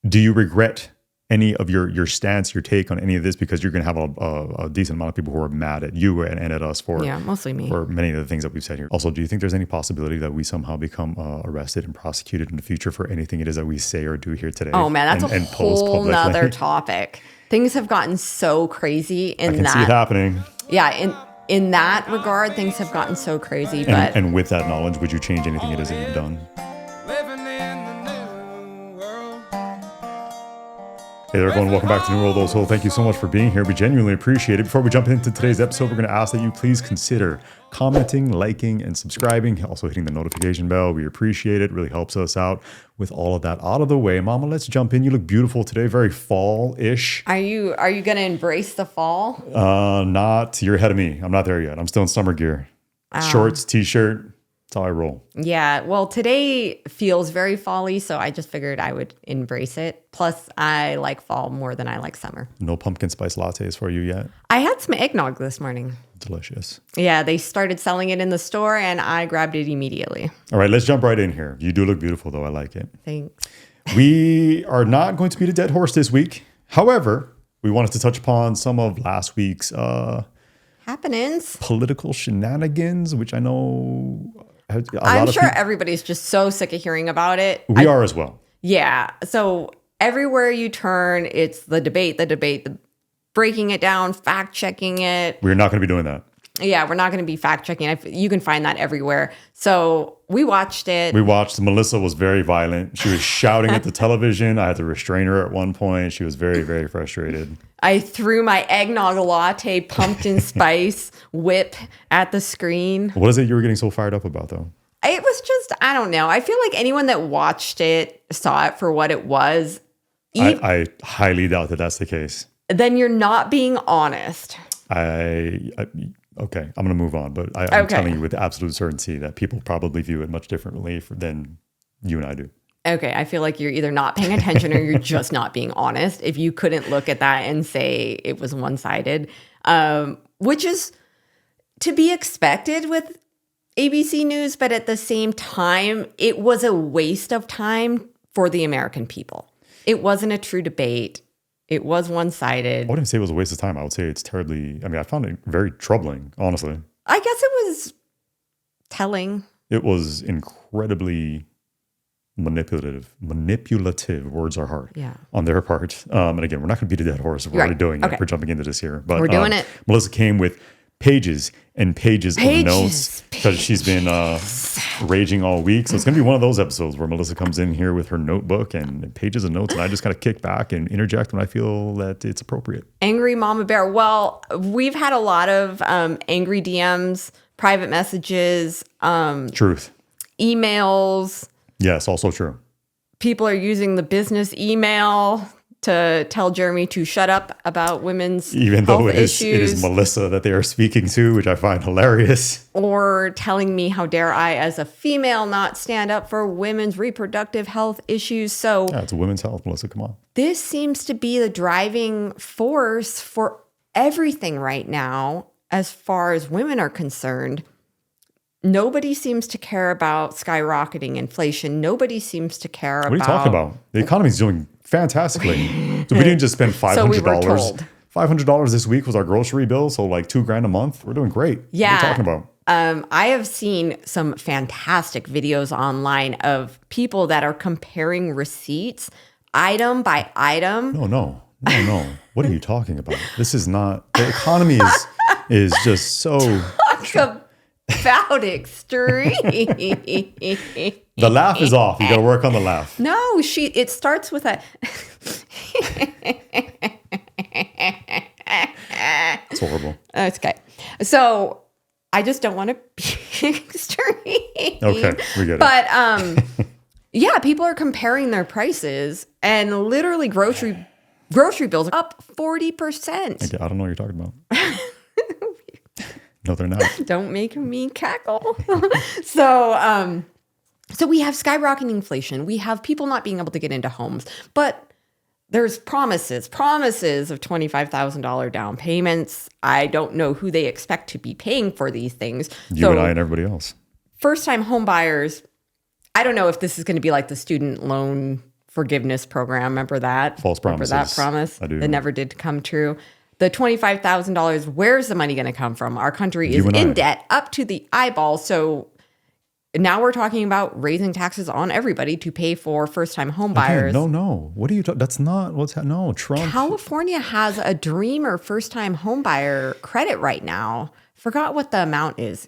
Do you regret any of your stance, your take on any of this? Because you're going to have a decent amount of people who are mad at you and at us for mostly me, for many of the things that we've said here. Also, do you think there's any possibility that we somehow become arrested and prosecuted in the future for anything it is that we say or do here today? Oh man, that's a whole nother topic. Things have gotten so crazy I can see it happening. Yeah, in that regard, things have gotten so crazy. And with that knowledge, would you change anything it is that you've done? Hey there, everyone. Welcome back to New World Old Soul. Thank you so much for being here. We genuinely appreciate it. Before we jump into today's episode, we're going to ask that you please consider commenting, liking, and subscribing. Also hitting the notification bell. We appreciate it. Really helps us out. With all of that out of the way, Mama, let's jump in. You look beautiful today. Very fall-ish. Are you going to embrace the fall? Not. You're ahead of me. I'm not there yet. I'm still in summer gear. Shorts, t-shirt. That's how I roll. Yeah. Well, today feels very fall-y, so I just figured I would embrace it. Plus, I like fall more than I like summer. No pumpkin spice lattes for you yet? I had some eggnog this morning. Delicious. Yeah, they started selling it in the store, and I grabbed it immediately. All right, let's jump right in here. You do look beautiful, though. I like it. Thanks. We are not going to beat a dead horse this week. However, we wanted to touch upon some of last week's happenings, political shenanigans, which I know... I'm sure everybody's just so sick of hearing about it. We are as well. Yeah. So everywhere you turn, it's the debate, breaking it down, fact checking it. We're not going to be doing that. Yeah, we're not going to be fact checking. You can find that everywhere. So we watched it. Melissa was very violent. She was shouting at the television. I had to restrain her at one point. She was very, very frustrated. I threw my eggnog latte pumpkin spice whip at the screen. What is it you were getting so fired up about, though? It was just, I don't know. I feel like anyone that watched it saw it for what it was. I highly doubt that that's the case. Then you're not being honest. Okay, I'm going to move on, but I'm telling you with absolute certainty that people probably view it much differently than you and I do. Okay, I feel like you're either not paying attention or you're just not being honest. If you couldn't look at that and say it was one-sided, which is to be expected with ABC News, but at the same time, it was a waste of time for the American people. It wasn't a true debate. It was one-sided. I wouldn't say it was a waste of time. I would say it's terribly... I mean, I found it very troubling, honestly. I guess it was telling. It was incredibly manipulative. Words are hard on their part. And again, we're not going to beat a dead horse. We're already doing it. We're jumping into this here. But we're doing it. Melissa came with pages and pages of notes because she's been raging all week. So it's going to be one of those episodes where Melissa comes in here with her notebook and pages of notes, and I just kind of kick back and interject when I feel that it's appropriate. Angry Mama Bear. Well, we've had a lot of angry DMs, private messages. Truth. Emails. Yes, also true. People are using the business email to tell Jeremy to shut up about women's even though health it is Melissa that they are speaking to, which I find hilarious. Or telling me how dare I as a female not stand up for women's reproductive health issues. So yeah, it's women's health, Melissa, come on. This seems to be the driving force for everything right now as far as women are concerned. Nobody seems to care about skyrocketing inflation. Nobody seems to care about... What are you talking about? The economy's doing fantastically. So we didn't just spend $500. So we were told. $500 this week was our grocery bill, so like $2,000 a month. We're doing great. Yeah. What are you talking about? I have seen some fantastic videos online of people that are comparing receipts item by item. No. What are you talking about? This is not... The economy is just so... About extreme. The laugh is off. You got to work on the laugh. No, it starts with a... It's horrible. It's okay. So I just don't want to be extreme. Okay, we get it. But yeah, people are comparing their prices and literally grocery bills up 40%. Okay, I don't know what you're talking about. No, they're not. Don't make me cackle. So we have skyrocketing inflation. We have people not being able to get into homes. But there's promises of $25,000 down payments. I don't know who they expect to be paying for these things. You and I and everybody else. First-time home buyers, I don't know if this is going to be like the student loan forgiveness program. Remember that? False promises. Remember that promise? I do. That never did come true. The $25,000, where's the money going to come from? Our country is in debt up to the eyeball. So now we're talking about raising taxes on everybody to pay for first-time home buyers. No. What are you talking? That's not what's happening. No, Trump. California has a dreamer first-time home buyer credit right now. Forgot what the amount is.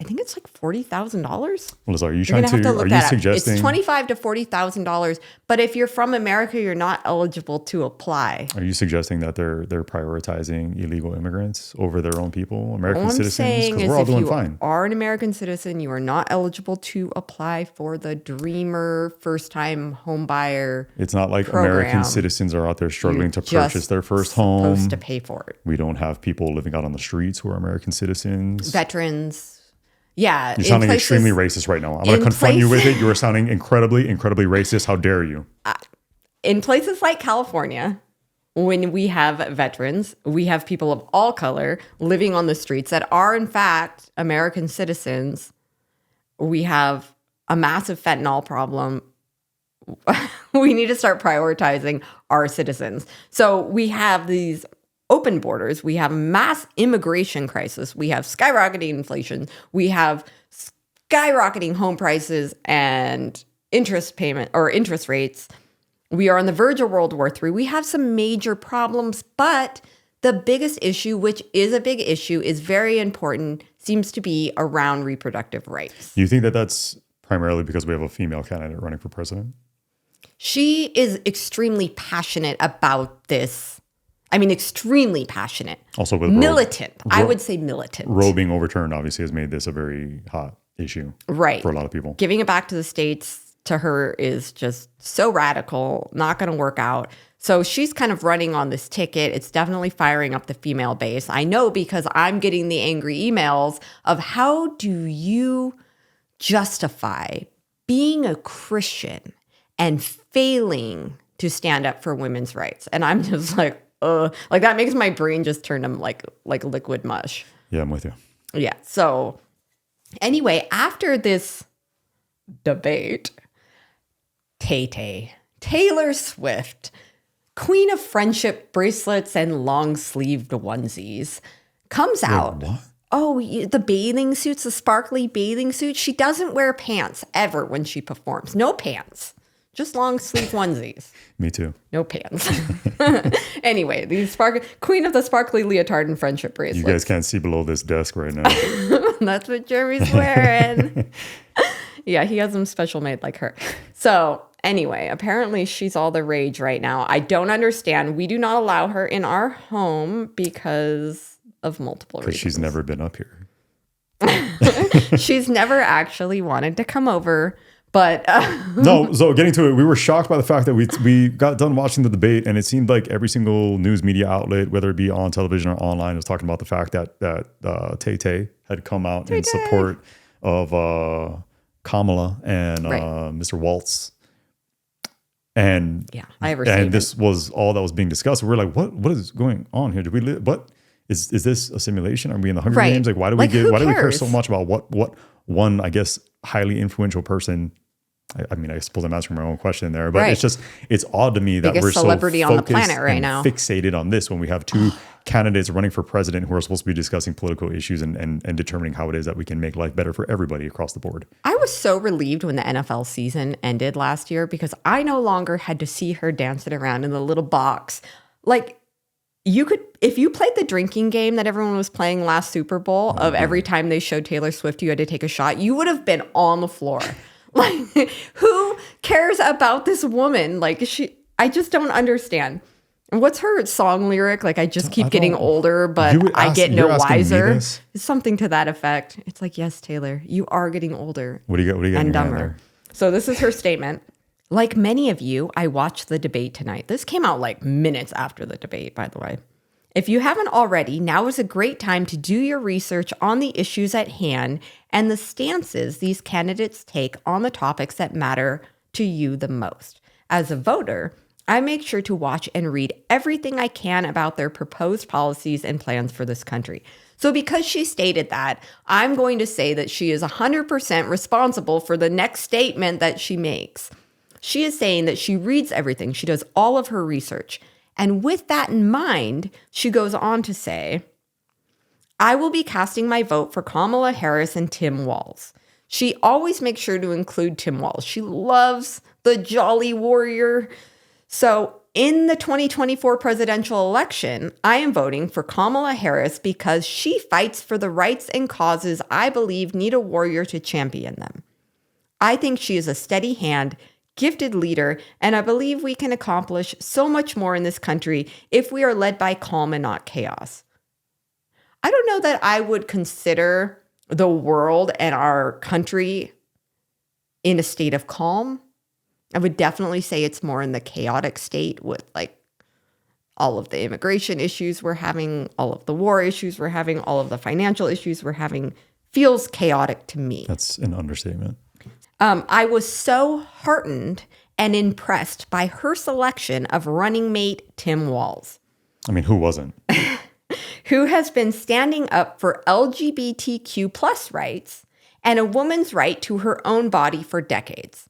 I think it's like $40,000. Well, are you suggesting it's $25,000 to $40,000? But if you're from America, you're not eligible to apply. Are you suggesting that they're prioritizing illegal immigrants over their own people, American citizens? All I'm saying is, we're all if doing you fine. are an American citizen, you are not eligible to apply for the Dreamer first-time home buyer. It's not like program. American citizens are out there struggling to purchase their first home. Supposed to pay for it. We don't have people living out on the streets who are American citizens. Veterans. Yeah. You're sounding extremely racist right now. I'm going to confront you with it. You are sounding incredibly racist. How dare you? In places like California, when we have veterans, we have people of all color living on the streets that are, in fact, American citizens. We have a massive fentanyl problem. We need to start prioritizing our citizens. So we have these open borders, we have mass immigration crisis, we have skyrocketing inflation, we have skyrocketing home prices and interest rates. We are on the verge of World War III. We have some major problems, but the biggest issue, which is a big issue, is very important, seems to be around reproductive rights. Do you think that that's primarily because we have a female candidate running for president? She is extremely passionate about this. I mean, extremely passionate. Also with militant. I would say militant. Roe being overturned obviously has made this a very hot issue for a lot of people. Giving it back to the states to her is just so radical, not going to work out. So she's kind of running on this ticket. It's definitely firing up the female base. I know because I'm getting the angry emails of how do you justify being a Christian and failing to stand up for women's rights? And I'm just like that makes my brain just turn to like liquid mush. Yeah, I'm with you. Yeah. So anyway, after this debate, Taylor Swift, queen of friendship bracelets and long-sleeved onesies, comes out. What? Oh, the bathing suits, the sparkly bathing suits. She doesn't wear pants ever when she performs. No pants. Just long sleeve onesies. Me too. No pants. Anyway, queen of the sparkly leotard and friendship bracelets. You guys can't see below this desk right now. That's what Jeremy's wearing. Yeah, he has them special made like her. So anyway, apparently she's all the rage right now. I don't understand. We do not allow her in our home because of multiple reasons. Because she's never been up here. She's never actually wanted to come over. But no, so getting to it, we were shocked by the fact that we got done watching the debate, and it seemed like every single news media outlet, whether it be on television or online, was talking about the fact that Tay had come out in support of Kamala and Mr. Waltz. And yeah, I and this was all that was being discussed. We were like, what is going on here? What is this a simulation? Are we in the Hunger Games? Like, why do we care so much about what one, I guess, highly influential person? I mean, I suppose I'm answering my own question there, but it's odd to me that biggest we're so celebrity on the planet right now, fixated on this when we have two candidates running for president who are supposed to be discussing political issues and determining how it is that we can make life better for everybody across the board. I was so relieved when the NFL season ended last year because I no longer had to see her dancing around in the little box. Like, you could, if you played the drinking game that everyone was playing last Super Bowl of every time they showed Taylor Swift, you had to take a shot, you would have been on the floor. Like, who cares about this woman? Like, I just don't understand. What's her song lyric? Like, I just keep getting older, but I get no wiser. It's something to that effect. It's like, yes, Taylor, you are getting older. What do you got? And dumber. So this is her statement. Like many of you, I watched the debate tonight. This came out like minutes after the debate, by the way. If you haven't already, now is a great time to do your research on the issues at hand and the stances these candidates take on the topics that matter to you the most. As a voter, I make sure to watch and read everything I can about their proposed policies and plans for this country. So because she stated that, I'm going to say that she is 100% responsible for the next statement that she makes. She is saying that she reads everything. She does all of her research. And with that in mind, she goes on to say, I will be casting my vote for Kamala Harris and Tim Walz. She always makes sure to include Tim Walz. She loves the jolly warrior. So in the 2024 presidential election, I am voting for Kamala Harris because she fights for the rights and causes I believe need a warrior to champion them. I think she is a steady hand, gifted leader, and I believe we can accomplish so much more in this country if we are led by calm and not chaos. I don't know that I would consider the world and our country in a state of calm. I would definitely say it's more in the chaotic state with like all of the immigration issues we're having, all of the war issues we're having, all of the financial issues we're having. Feels chaotic to me. That's an understatement. I was so heartened and impressed by her selection of running mate Tim Walz. I mean, who wasn't? Who has been standing up for LGBTQ plus rights and a woman's right to her own body for decades.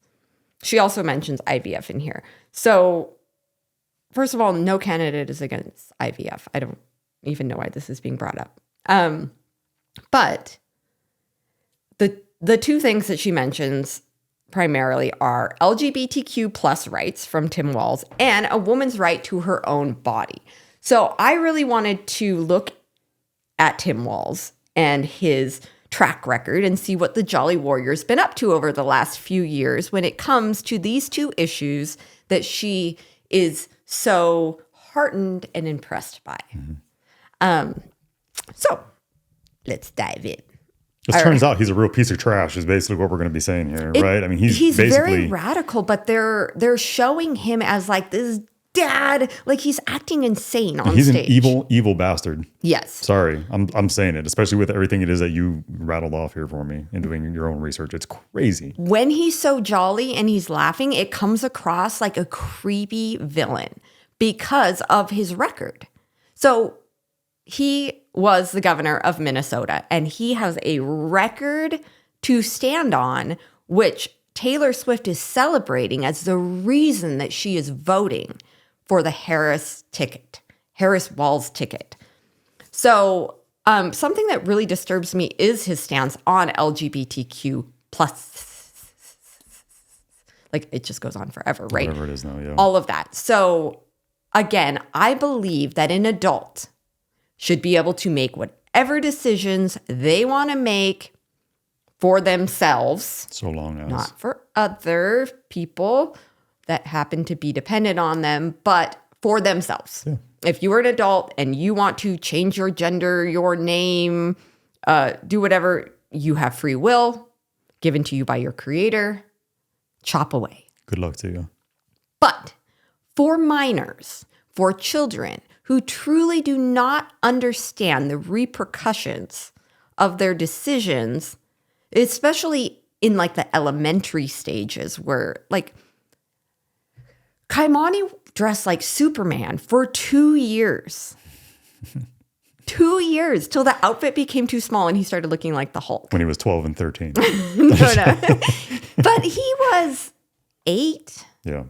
She also mentions IVF in here. So, first of all, no candidate is against IVF. I don't even know why this is being brought up. But the two things that she mentions primarily are LGBTQ plus rights from Tim Walz and a woman's right to her own body. So I really wanted to look at Tim Walz and his track record and see what the Jolly Warrior's been up to over the last few years when it comes to these two issues that she is so heartened and impressed by. So let's dive in. It turns out he's a real piece of trash is basically what we're going to be saying here, right? I mean, he's basically very radical, but they're showing him as like this dad, like he's acting insane on he's stage. He's an evil bastard. Yes. Sorry, I'm saying it, especially with everything it is that you rattled off here for me and doing your own research. It's crazy. When he's so jolly and he's laughing, it comes across like a creepy villain because of his record. So he was the governor of Minnesota, and he has a record to stand on, which Taylor Swift is celebrating as the reason that she is voting for the Harris Walz ticket. So something that really disturbs me is his stance on LGBTQ plus. Like, it just goes on forever, right? Whatever it is now, yeah. All of that. So again, I believe that an adult should be able to make whatever decisions they want to make for themselves. So long as. Not for other people that happen to be dependent on them, but for themselves. Yeah. If you are an adult and you want to change your gender, your name, do whatever, you have free will given to you by your creator. Chop away. Good luck to you. But for minors, for children who truly do not understand the repercussions of their decisions, especially in like the elementary stages where like Kaimani dressed like Superman for 2 years. 2 years till the outfit became too small and he started looking like the Hulk. When he was 12 and 13. No. But he was 8. Yeah.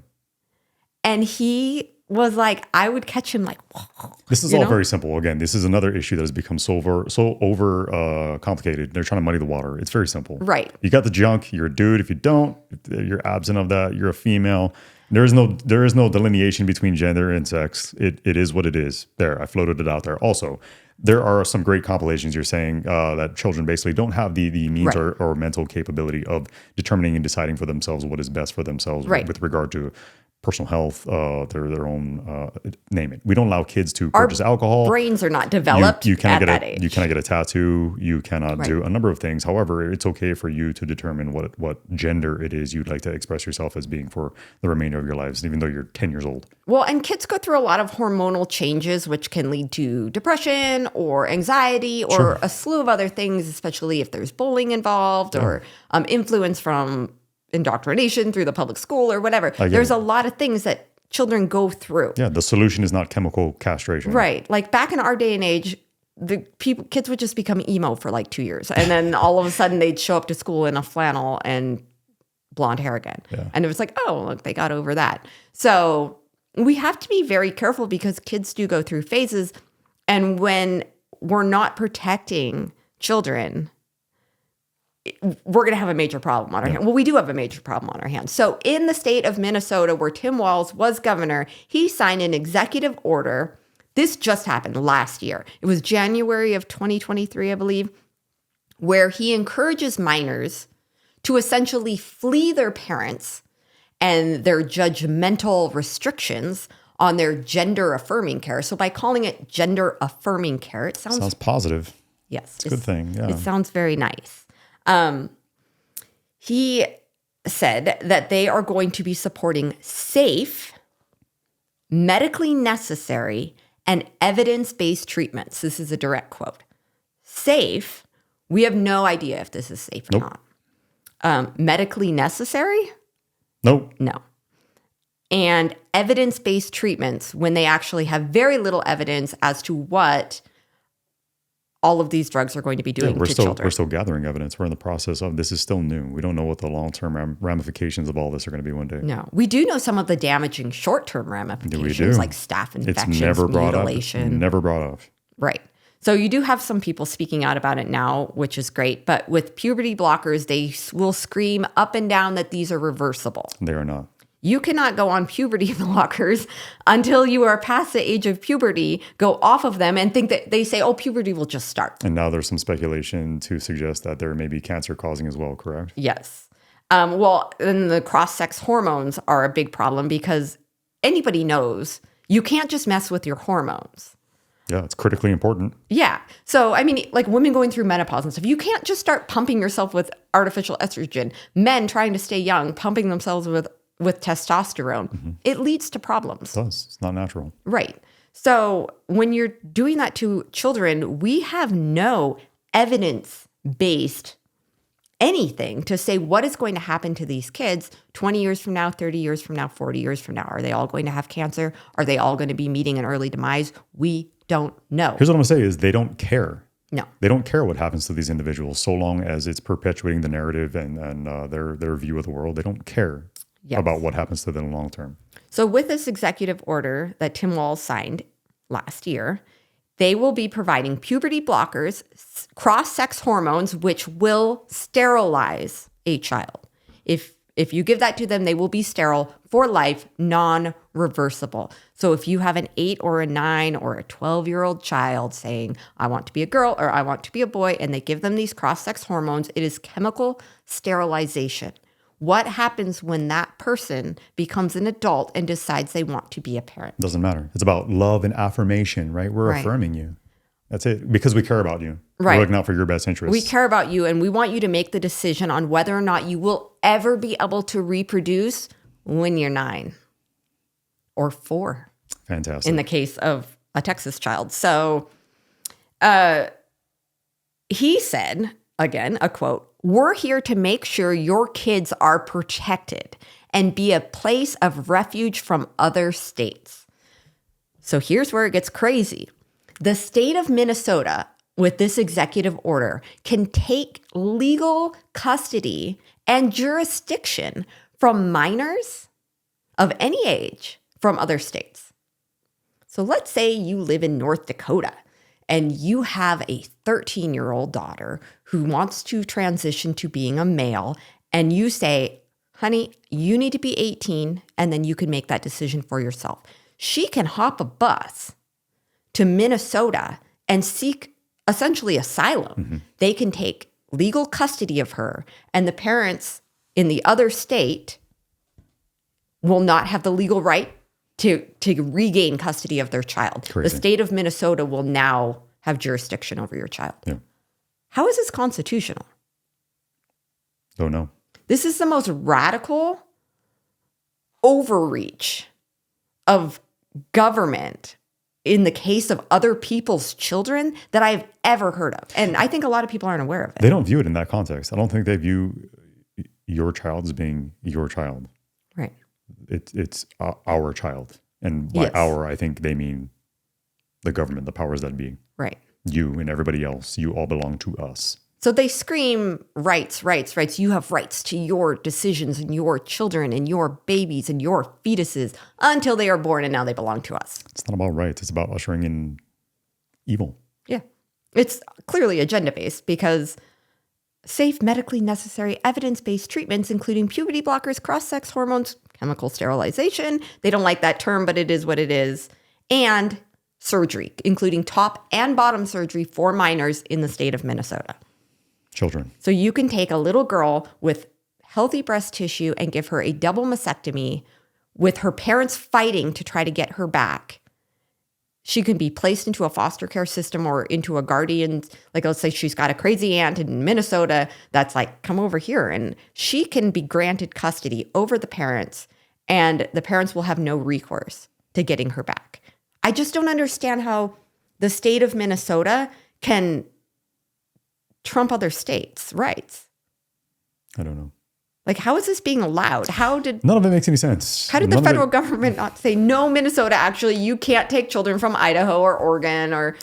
And he was like, I would catch him like, whoa. This is all very simple. Again, this is another issue that has become so over complicated. They're trying to muddy the water. It's very simple. Right. You got the junk. You're a dude. If you don't, if you're absent of that. You're a female. There is no delineation between gender and sex. It is what it is. There, I floated it out there. Also, there are some great compilations. You're saying that children basically don't have the means or mental capability of determining and deciding for themselves what is best for themselves with regard to personal health, their own, name it. We don't allow kids to purchase alcohol. Brains are not developed at that age. You cannot get a tattoo. You cannot do a number of things. However, it's okay for you to determine what gender it is you'd like to express yourself as being for the remainder of your lives, even though you're 10 years old. Well, and kids go through a lot of hormonal changes, which can lead to depression or anxiety or a slew of other things, especially if there's bullying involved or influence from indoctrination through the public school or whatever. There's a lot of things that children go through. Yeah, the solution is not chemical castration. Right. Like back in our day and age, kids would just become emo for like 2 years. And then all of a sudden they'd show up to school in a flannel and blonde hair again. Yeah. And it was like, oh, look, they got over that. So we have to be very careful because kids do go through phases. And when we're not protecting children, we're going to have a major problem on our hands. Well, we do have a major problem on our hands. So in the state of Minnesota, where Tim Walz was governor, he signed an executive order. This just happened last year. It was January of 2023, I believe, where he encourages minors to essentially flee their parents and their judgmental restrictions on their gender affirming care. So by calling it gender affirming care, it sounds positive. Yes. It's a good thing. Yeah. It sounds very nice. He said that they are going to be supporting safe, medically necessary, and evidence-based treatments. This is a direct quote. Safe, we have no idea if this is safe or not. Medically necessary? Nope. No. And evidence-based treatments, when they actually have very little evidence as to what all of these drugs are going to be doing to children. We're still gathering evidence. We're in the process of, this is still new. We don't know what the long-term ramifications of all this are going to be one day. No. We do know some of the damaging short-term ramifications, like staph infections, it's never brought mutilation. Up. Never brought up. Right. So you do have some people speaking out about it now, which is great. But with puberty blockers, they will scream up and down that these are reversible. They are not. You cannot go on puberty blockers until you are past the age of puberty, go off of them and think that they say, oh, puberty will just start. And now there's some speculation to suggest that there may be cancer causing as well, correct? Yes. Well, then the cross-sex hormones are a big problem because anybody knows you can't just mess with your hormones. Yeah, it's critically important. Yeah. So, I mean, like women going through menopause and stuff, you can't just start pumping yourself with artificial estrogen. Men trying to stay young, pumping themselves with testosterone, it leads to problems. It does. It's not natural. Right. So when you're doing that to children, we have no evidence-based anything to say what is going to happen to these kids 20 years from now, 30 years from now, 40 years from now. Are they all going to have cancer? Are they all going to be meeting an early demise? We don't know. Here's what I'm going to say is they don't care. No. They don't care what happens to these individuals so long as it's perpetuating the narrative and their view of the world. They don't care. Yes. About what happens to them in the long term. So with this executive order that Tim Walz signed last year, they will be providing puberty blockers, cross-sex hormones, which will sterilize a child. If you give that to them, they will be sterile for life, non-reversible. So if you have an 8 or a 9 or a 12-year-old child saying, I want to be a girl or I want to be a boy, and they give them these cross-sex hormones, it is chemical sterilization. What happens when that person becomes an adult and decides they want to be a parent? Doesn't matter. It's about love and affirmation, right? We're affirming you. That's it. Because we care about you. Right. We're looking out for your best interests. We care about you, and we want you to make the decision on whether or not you will ever be able to reproduce when you're 9 or 4. Fantastic. In the case of a Texas child. So he said, again, a quote, "We're here to make sure your kids are protected and be a place of refuge from other states." So here's where it gets crazy. The state of Minnesota, with this executive order, can take legal custody and jurisdiction from minors of any age from other states. So let's say you live in North Dakota and you have a 13-year-old daughter who wants to transition to being a male, and you say, honey, you need to be 18, and then you can make that decision for yourself. She can hop a bus to Minnesota and seek essentially asylum. Mm-hmm. They can take legal custody of her, and the parents in the other state will not have the legal right to regain custody of their child. Crazy. The state of Minnesota will now have jurisdiction over your child. Yeah. How is this constitutional? Don't know. This is the most radical overreach of government in the case of other people's children that I've ever heard of. And I think a lot of people aren't aware of it. They don't view it in that context. I don't think they view your child as being your child. Right. It's our child. And by our, I think they mean the government, the powers that be. Right. You and everybody else. You all belong to us. So they scream rights, rights, rights. You have rights to your decisions and your children and your babies and your fetuses until they are born and now they belong to us. It's not about rights. It's about ushering in evil. Yeah. It's clearly agenda-based because safe, medically necessary, evidence-based treatments, including puberty blockers, cross-sex hormones, chemical sterilization. They don't like that term, but it is what it is. And surgery, including top and bottom surgery for minors in the state of Minnesota. Children. So you can take a little girl with healthy breast tissue and give her a double mastectomy with her parents fighting to try to get her back. She can be placed into a foster care system or into a guardian. Like, let's say she's got a crazy aunt in Minnesota that's like, come over here. And she can be granted custody over the parents, and the parents will have no recourse to getting her back. I just don't understand how the state of Minnesota can trump other states' rights. I don't know. Like, how is this being allowed? None of it makes any sense. How did the federal government not say, no, Minnesota, actually, you can't take children from Idaho or Oregon or...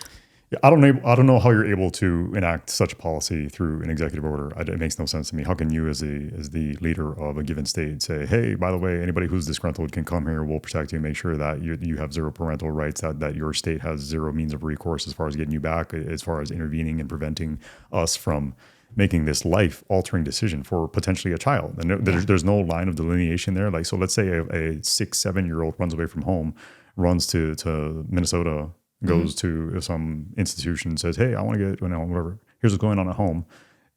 I don't know how you're able to enact such a policy through an executive order. It makes no sense to me. How can you, as the leader of a given state, say, "Hey, by the way, anybody who's disgruntled can come here. We'll protect you and make sure that you have zero parental rights. That your state has zero means of recourse as far as getting you back, as far as intervening and preventing us from making this life-altering decision for potentially a child." And there's no line of delineation there. Like, so let's say a 6-7-year-old runs away from home, runs to Minnesota, goes to some institution and says, "Hey, I want to get, whatever. Here's what's going on at home."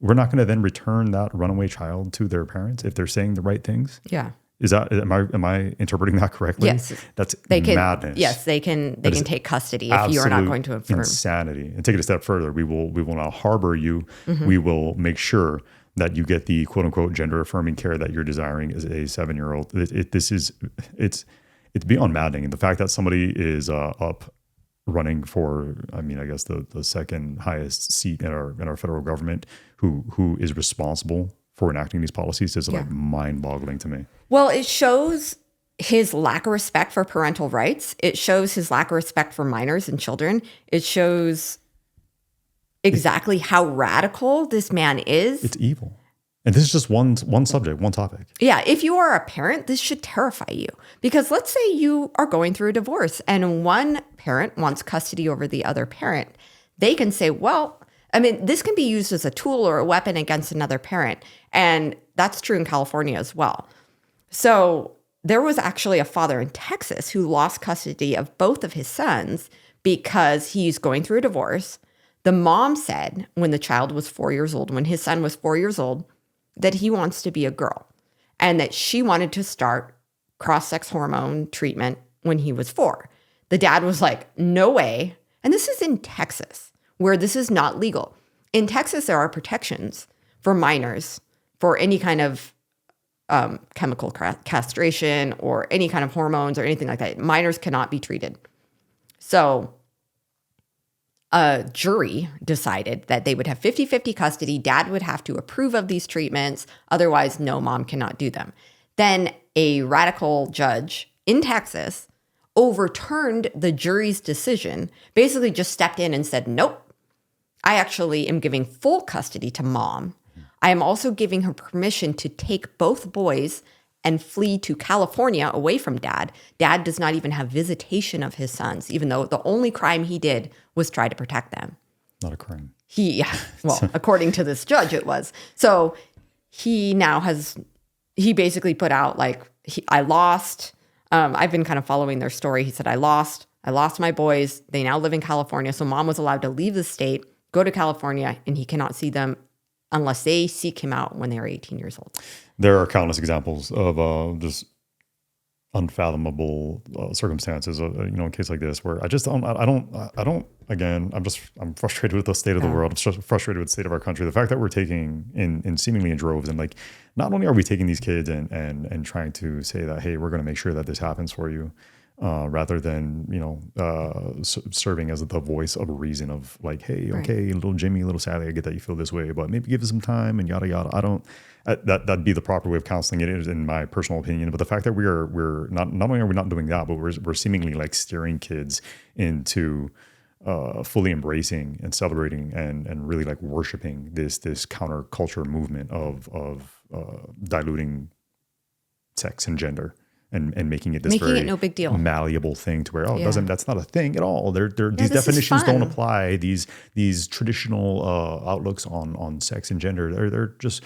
We're not going to then return that runaway child to their parents if they're saying the right things. Yeah. Am I interpreting that correctly? Yes. That's madness. Yes, they can take custody if you are not going to affirm. Insanity. And take it a step further. We will not harbor you. We will make sure that you get the quote unquote gender affirming care that you're desiring as a 7-year-old. It's beyond maddening. And the fact that somebody is up running for, I guess the second highest seat in our federal government, who is responsible for enacting these policies is like mind-boggling to me. Well, it shows his lack of respect for parental rights. It shows his lack of respect for minors and children. It shows exactly how radical this man is. It's evil. And this is just one subject, one topic. Yeah, if you are a parent, this should terrify you. Because let's say you are going through a divorce and one parent wants custody over the other parent. They can say, well, this can be used as a tool or a weapon against another parent. And that's true in California as well. So there was actually a father in Texas who lost custody of both of his sons because he's going through a divorce. The mom said when the child was 4 years old, when his son was 4 years old, that he wants to be a girl and that she wanted to start cross-sex hormone treatment when he was 4. The dad was like, no way. And this is in Texas, where this is not legal. In Texas, there are protections for minors for any kind of chemical castration or any kind of hormones or anything like that. Minors cannot be treated. So a jury decided that they would have 50-50 custody. Dad would have to approve of these treatments. Otherwise, no, mom cannot do them. Then a radical judge in Texas overturned the jury's decision, basically just stepped in and said, nope, I actually am giving full custody to mom. I am also giving her permission to take both boys and flee to California away from dad. Dad does not even have visitation of his sons, even though the only crime he did was try to protect them. Not a crime. According to this judge, it was. So he basically put out I lost. I've been kind of following their story. He said, I lost my boys. They now live in California. So mom was allowed to leave the state, go to California, and he cannot see them unless they seek him out when they are 18 years old. There are countless examples of just unfathomable circumstances, in a case like this, where I'm frustrated with the state of the world. I'm just frustrated with the state of our country. The fact that we're taking in seemingly in droves, and not only are we taking these kids and trying to say that, hey, we're going to make sure that this happens for you, rather than, serving as the voice of reason of hey, okay, little Jimmy, little Sally, I get that you feel this way, but maybe give us some time and yada, yada. That'd be the proper way of counseling it, in my personal opinion. But the fact that we're not only are we not doing that, but we're seemingly steering kids into fully embracing and celebrating and really like worshiping this counterculture movement of diluting sex and gender and making it this very no big deal, malleable thing to where that's not a thing at all. These this definitions don't apply. These traditional outlooks on sex and gender, they're just,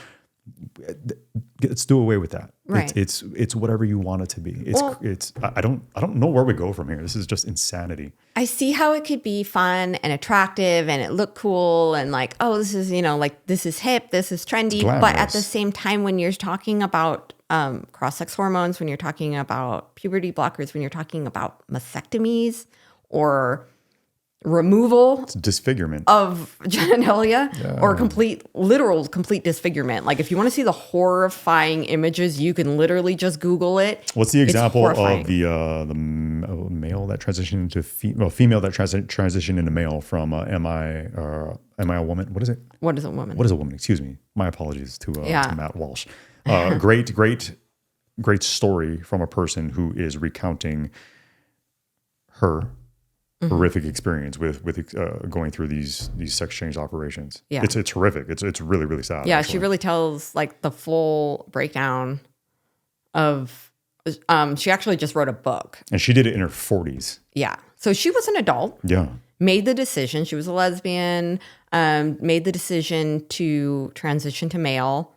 let's do away with that. Right. It's whatever you want it to be. I don't know where we go from here. This is just insanity. I see how it could be fun and attractive and it looked cool and like, oh, this is, like this is hip, this is trendy. But at the same time, when you're talking about cross-sex hormones, when you're talking about puberty blockers, when you're talking about mastectomies or removal, it's disfigurement of genitalia, or literal complete disfigurement. Like if you want to see the horrifying images, you can literally just Google it. What's the example of the male that transitioned into female that transitioned into male from am I a woman? What is it? What is a woman? What is a woman? Excuse me. My apologies to Matt Walsh. Great story from a person who is recounting her horrific experience with going through these sex change operations. Yeah, it's horrific. It's really, really sad. Yeah, actually. She really tells like the full breakdown of. She actually just wrote a book, and she did it in her 40s. Yeah, so she was an adult. Yeah, made the decision. She was a lesbian. Made the decision to transition to male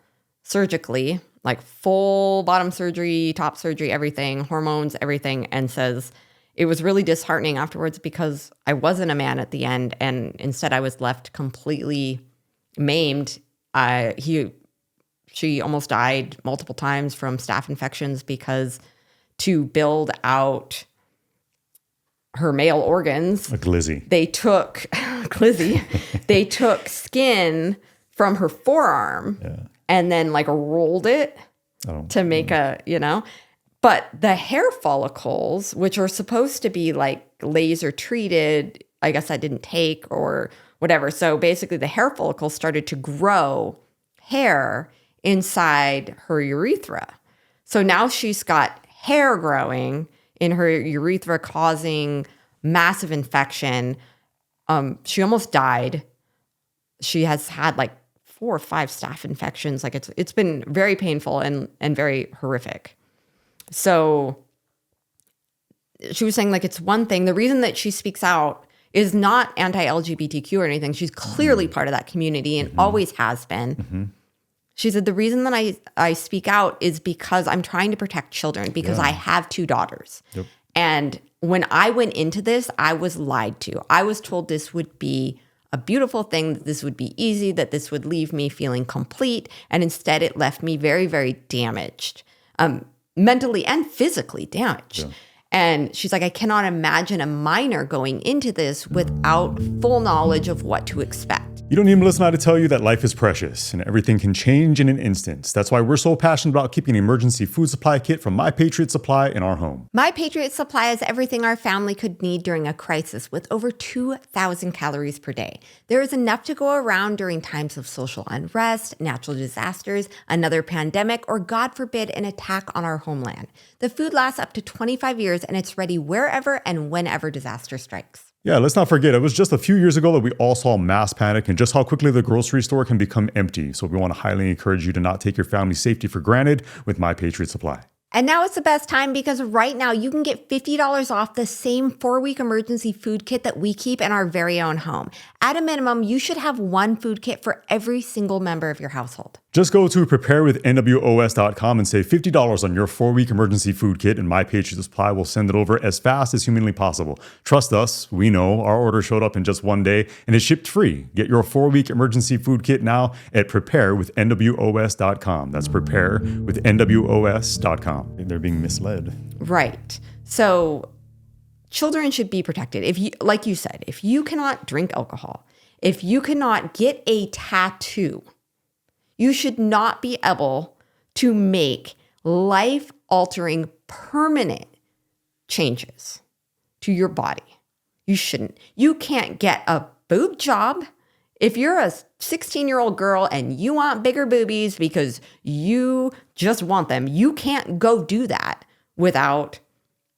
surgically, like full bottom surgery, top surgery, everything, hormones, everything, and says. It was really disheartening afterwards because I wasn't a man at the end, and instead I was left completely maimed. She almost died multiple times from staph infections because to build out her male organs, a glizzy. They took they took skin from her forearm and then like rolled it to make But the hair follicles, which are supposed to be like laser treated, I guess I didn't take or whatever. So basically the hair follicles started to grow hair inside her urethra. So now she's got hair growing in her urethra causing massive infection. She almost died. She has had like 4 or 5 staph infections. Like it's been very painful and very horrific. So she was saying like it's one thing. The reason that she speaks out is not anti-LGBTQ or anything. She's clearly part of that community and always has been. She said, the reason that I speak out is because I'm trying to protect children because I have 2 daughters. Yep. And when I went into this, I was lied to. I was told this would be a beautiful thing, that this would be easy, that this would leave me feeling complete. And instead it left me very, very damaged. Mentally and physically damaged. Yeah. And she's like, I cannot imagine a minor going into this without full knowledge of what to expect. You don't need Melissa and I to tell you that life is precious and everything can change in an instant. That's why we're so passionate about keeping an emergency food supply kit from My Patriot Supply in our home. My Patriot Supply is everything our family could need during a crisis with over 2,000 calories per day. There is enough to go around during times of social unrest, natural disasters, another pandemic, or God forbid, an attack on our homeland. The food lasts up to 25 years and it's ready wherever and whenever disaster strikes. Yeah, let's not forget, it was just a few years ago that we all saw mass panic and just how quickly the grocery store can become empty. So we want to highly encourage you to not take your family's safety for granted with My Patriot Supply. And now it's the best time because right now you can get $50 off the same 4-week emergency food kit that we keep in our very own home. At a minimum, you should have 1 food kit for every single member of your household. Just go to preparewithnwos.com and save $50 on your 4-week emergency food kit, and My Patriot Supply will send it over as fast as humanly possible. Trust us, we know. Our order showed up in just 1 day and is shipped free. Get your 4-week emergency food kit now at preparewithnwos.com. That's preparewithnwos.com. They're being misled. Right. So children should be protected. If you, like you said, if you cannot drink alcohol, if you cannot get a tattoo, you should not be able to make life-altering, permanent changes to your body. You shouldn't. You can't get a boob job. If you're a 16-year-old girl and you want bigger boobies because you just want them, you can't go do that without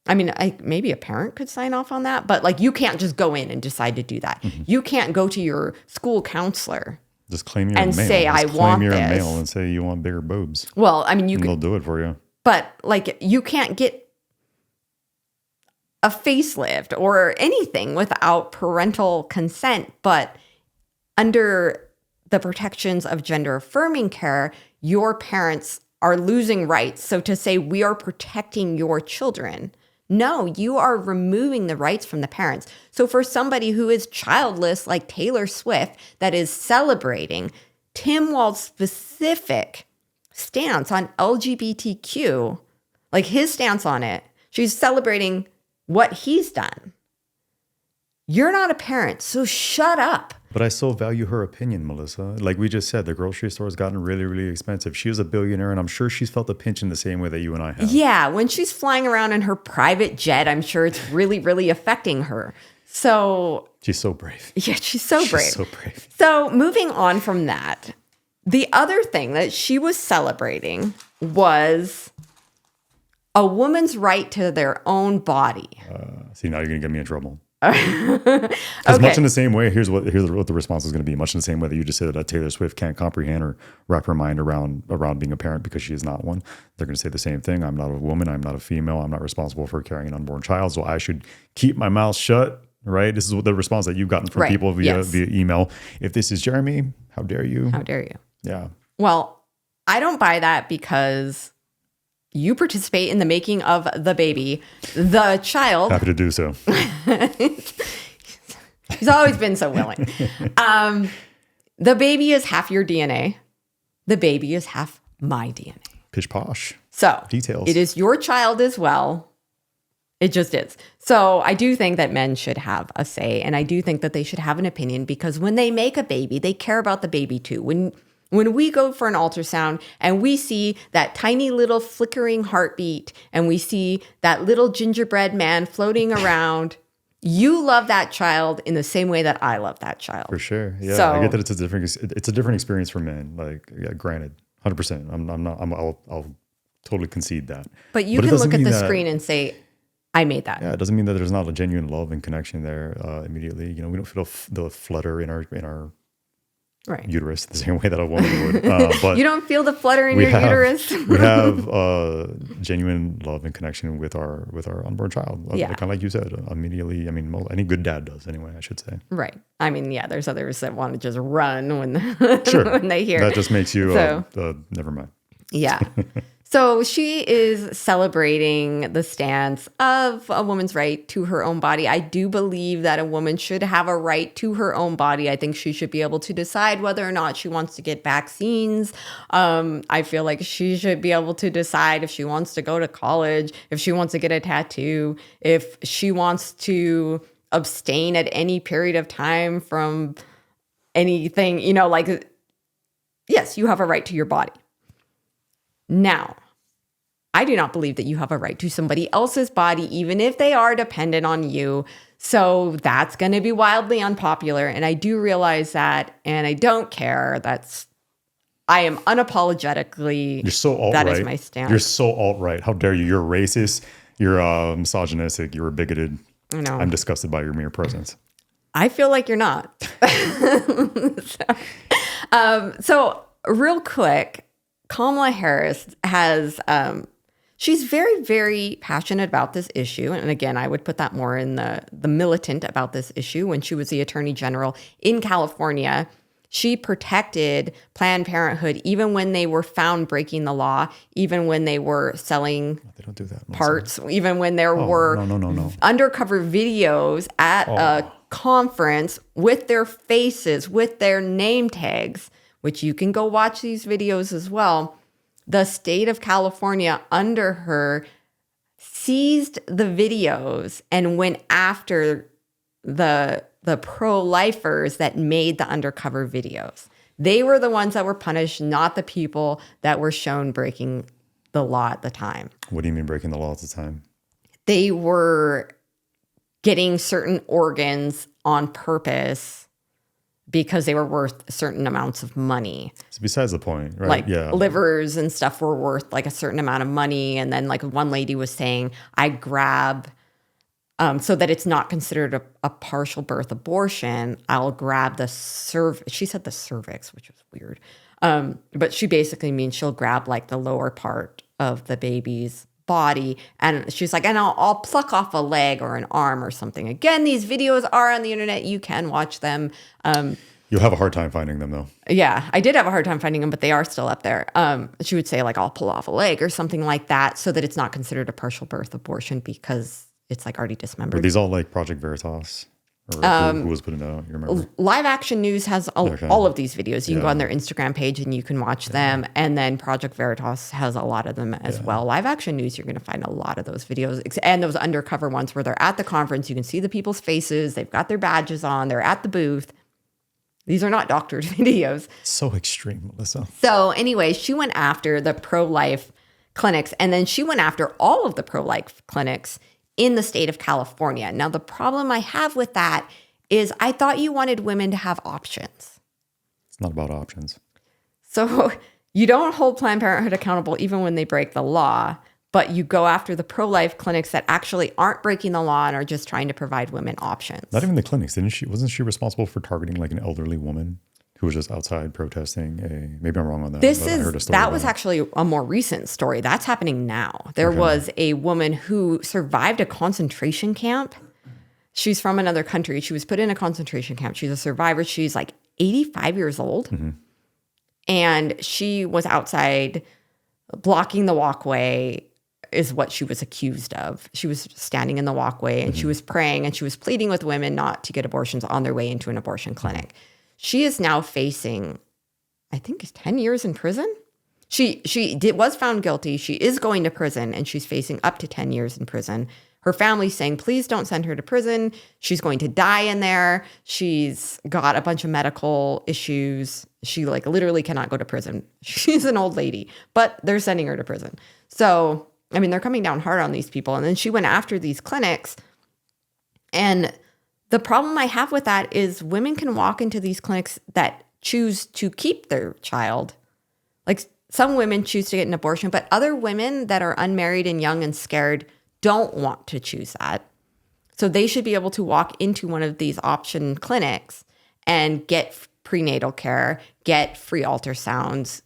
I mean, maybe a parent could sign off on that, but like you can't just go in and decide to do that. You can't go to your school counselor Just claim you're and a male. say, Just I claim want you're this. a male and say you want bigger boobs. Well, I mean, you And could, they'll do it for you. but like you can't get a facelift or anything without parental consent. But under the protections of gender affirming care, your parents are losing rights. So to say we are protecting your children, no, you are removing the rights from the parents. So for somebody who is childless, like Taylor Swift, that is celebrating Tim Wald's specific stance on LGBTQ, like his stance on it, she's celebrating what he's done. You're not a parent, so shut up. But I still value her opinion, Melissa. Like we just said, the grocery store has gotten really, really expensive. She was a billionaire, and I'm sure she's felt the pinch in the same way that you and I have. Yeah, when she's flying around in her private jet, I'm sure it's really, really affecting her. So She's so brave. yeah, she's so brave. She's so brave. So moving on from that, the other thing that she was celebrating was a woman's right to their own body. See, now you're going to get me in trouble. Because much in the same way, here's what the response is going to be. Much in the same way that you just said that Taylor Swift can't comprehend or wrap her mind around being a parent because she is not one. They're going to say the same thing. I'm not a woman. I'm not a female. I'm not responsible for carrying an unborn child. So I should keep my mouth shut. Right? This is what the response that you've gotten from people via email. If this is Jeremy, how dare you? How dare you? Yeah. Well, I don't buy that because you participate in the making of the baby. The child. Happy to do so. He's always been so willing. The baby is half your DNA. The baby is half my DNA. Pish posh. So details. It is your child as well. It just is. So I do think that men should have a say, and I do think that they should have an opinion because when they make a baby, they care about the baby too. When we go for an ultrasound and we see that tiny little flickering heartbeat and we see that little gingerbread man floating around, you love that child in the same way that I love that child. For sure. Yeah. So, I get that it's a different experience for men. Like, yeah, granted, 100%. I'll totally concede that. But you can look at the screen and say, I made that. Yeah, it doesn't mean that there's not a genuine love and connection there immediately. You know, we don't feel the flutter in our right. uterus the same way that a woman would. But you don't feel the flutter in your uterus? We have genuine love and connection with our unborn child. Yeah. Kind of like you said, immediately. I mean, any good dad does anyway, I should say. Right. I mean, yeah, there's others that want to just run when, sure. when they hear. That just makes you, never mind. Yeah. So she is celebrating the stance of a woman's right to her own body. I do believe that a woman should have a right to her own body. I think she should be able to decide whether or not she wants to get vaccines. I feel like she should be able to decide if she wants to go to college, if she wants to get a tattoo, if she wants to abstain at any period of time from anything, yes, you have a right to your body. Now, I do not believe that you have a right to somebody else's body, even if they are dependent on you. So that's going to be wildly unpopular. And I do realize that, and I don't care. I am unapologetically, you're so alt-right. That is my stance. You're so alt-right. How dare you? You're racist. You're misogynistic. You're bigoted. I know. I'm disgusted by your mere presence. I feel like you're not. So real quick, Kamala Harris has, she's very, very passionate about this issue. And again, I would put that more in the militant about this issue. When she was the attorney general in California, she protected Planned Parenthood even when they were found breaking the law, even when they were selling they don't do that, parts, even when there were undercover videos at a conference with their faces, with their name tags, which you can go watch these videos as well. The state of California under her seized the videos and went after the pro-lifers that made the undercover videos. They were the ones that were punished, not the people that were shown breaking the law at the time. What do you mean breaking the law at the time? They were getting certain organs on purpose because they were worth certain amounts of money. It's besides the point, right? Like livers and stuff were worth like a certain amount of money. And then like one lady was saying, I grab, so that it's not considered a partial birth abortion, I'll grab the she said the cervix, which was weird. But she basically means she'll grab like the lower part of the baby's body. And she's like, and I'll pluck off a leg or an arm or something. Again, these videos are on the internet. You can watch them. You'll have a hard time finding them though. Yeah, I did have a hard time finding them, but they are still up there. She would say like, I'll pull off a leg or something like that so that it's not considered a partial birth abortion because it's like already dismembered. Were these all like Project Veritas? Or who was putting that out? You remember? Live Action News has all of these videos. You can go on their Instagram page and you can watch them. And then Project Veritas has a lot of them as well. Live Action News, you're going to find a lot of those videos. And those undercover ones where they're at the conference. You can see the people's faces. They've got their badges on. They're at the booth. These are not doctored videos. So extreme, Melissa. So anyway, she went after the pro-life clinics. And then she went after all of the pro-life clinics in the state of California. Now, the problem I have with that is I thought you wanted women to have options. It's not about options. So you don't hold Planned Parenthood accountable even when they break the law, but you go after the pro-life clinics that actually aren't breaking the law and are just trying to provide women options. Not even the clinics. Wasn't she responsible for targeting like an elderly woman who was just outside protesting? Maybe I'm wrong on that. That was actually a more recent story. That's happening now. There was a woman who survived a concentration camp. She's from another country. She was put in a concentration camp. She's a survivor. She's like 85 years old. Mm-hmm. And she was outside blocking the walkway is what she was accused of. She was standing in the walkway and she was praying and she was pleading with women not to get abortions on their way into an abortion clinic. She is now facing, I think, 10 years in prison. She was found guilty. She is going to prison, and she's facing up to 10 years in prison. Her family's saying, please don't send her to prison. She's going to die in there. She's got a bunch of medical issues. She like literally cannot go to prison. She's an old lady, but they're sending her to prison. So, I mean, they're coming down hard on these people. And then she went after these clinics, and the problem I have with that is women can walk into these clinics that choose to keep their child. Like some women choose to get an abortion, but other women that are unmarried and young and scared don't want to choose that. So they should be able to walk into one of these option clinics and get prenatal care, get free ultrasounds,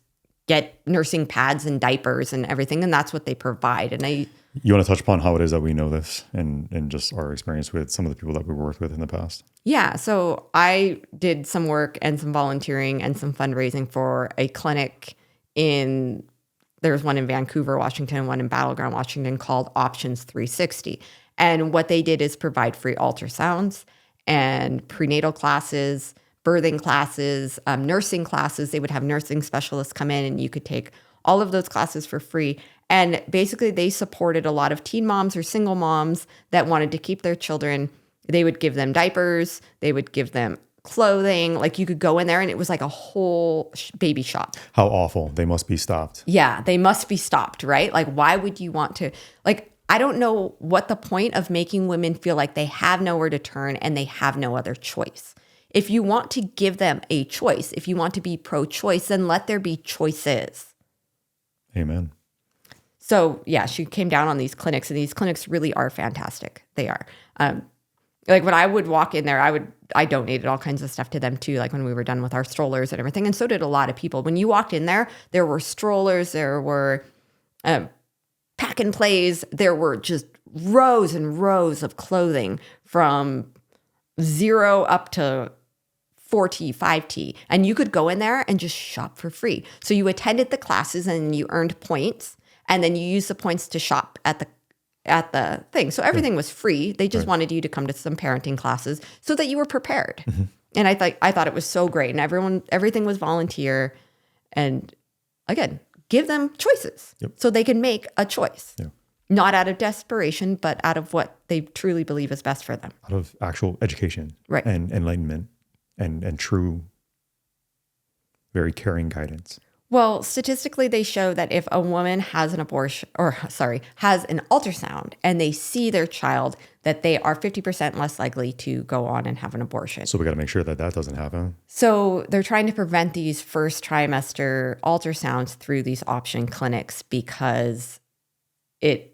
get nursing pads and diapers and everything. And that's what they provide. And you want to touch upon how it is that we know this and just our experience with some of the people that we worked with in the past? Yeah. So I did some work and some volunteering and some fundraising for a clinic there's one in Vancouver, Washington, and one in Battleground, Washington called Options 360. And what they did is provide free ultrasounds and prenatal classes, birthing classes, nursing classes. They would have nursing specialists come in and you could take all of those classes for free. And basically they supported a lot of teen moms or single moms that wanted to keep their children. They would give them diapers. They would give them clothing. Like you could go in there and it was like a whole baby shop. How awful. They must be stopped. Yeah, they must be stopped, right? Like why would you want to, like, I don't know what the point of making women feel like they have nowhere to turn and they have no other choice. If you want to give them a choice, if you want to be pro-choice, then let there be choices. Amen. So yeah, she came down on these clinics, and these clinics really are fantastic. They are. Like when I would walk in there, I donated all kinds of stuff to them too. Like when we were done with our strollers and everything, and so did a lot of people. When you walked in there were strollers, there were pack and plays, there were just rows and rows of clothing from 0 up to 4T, 5T, and you could go in there and just shop for free. So you attended the classes and you earned points, and then you used the points to shop at the thing. So everything was free. They just wanted you to come to some parenting classes so that you were prepared. Mm-hmm. And I thought it was so great. And everything was volunteer. And again, give them choices so they can make a choice. Yeah. Not out of desperation, but out of what they truly believe is best for them. Out of actual education and enlightenment and true, very caring guidance. Well, statistically, they show that if a woman has an abortion, has an ultrasound and they see their child, that they are 50% less likely to go on and have an abortion. So we got to make sure that that doesn't happen. So they're trying to prevent these first trimester ultrasounds through these option clinics because it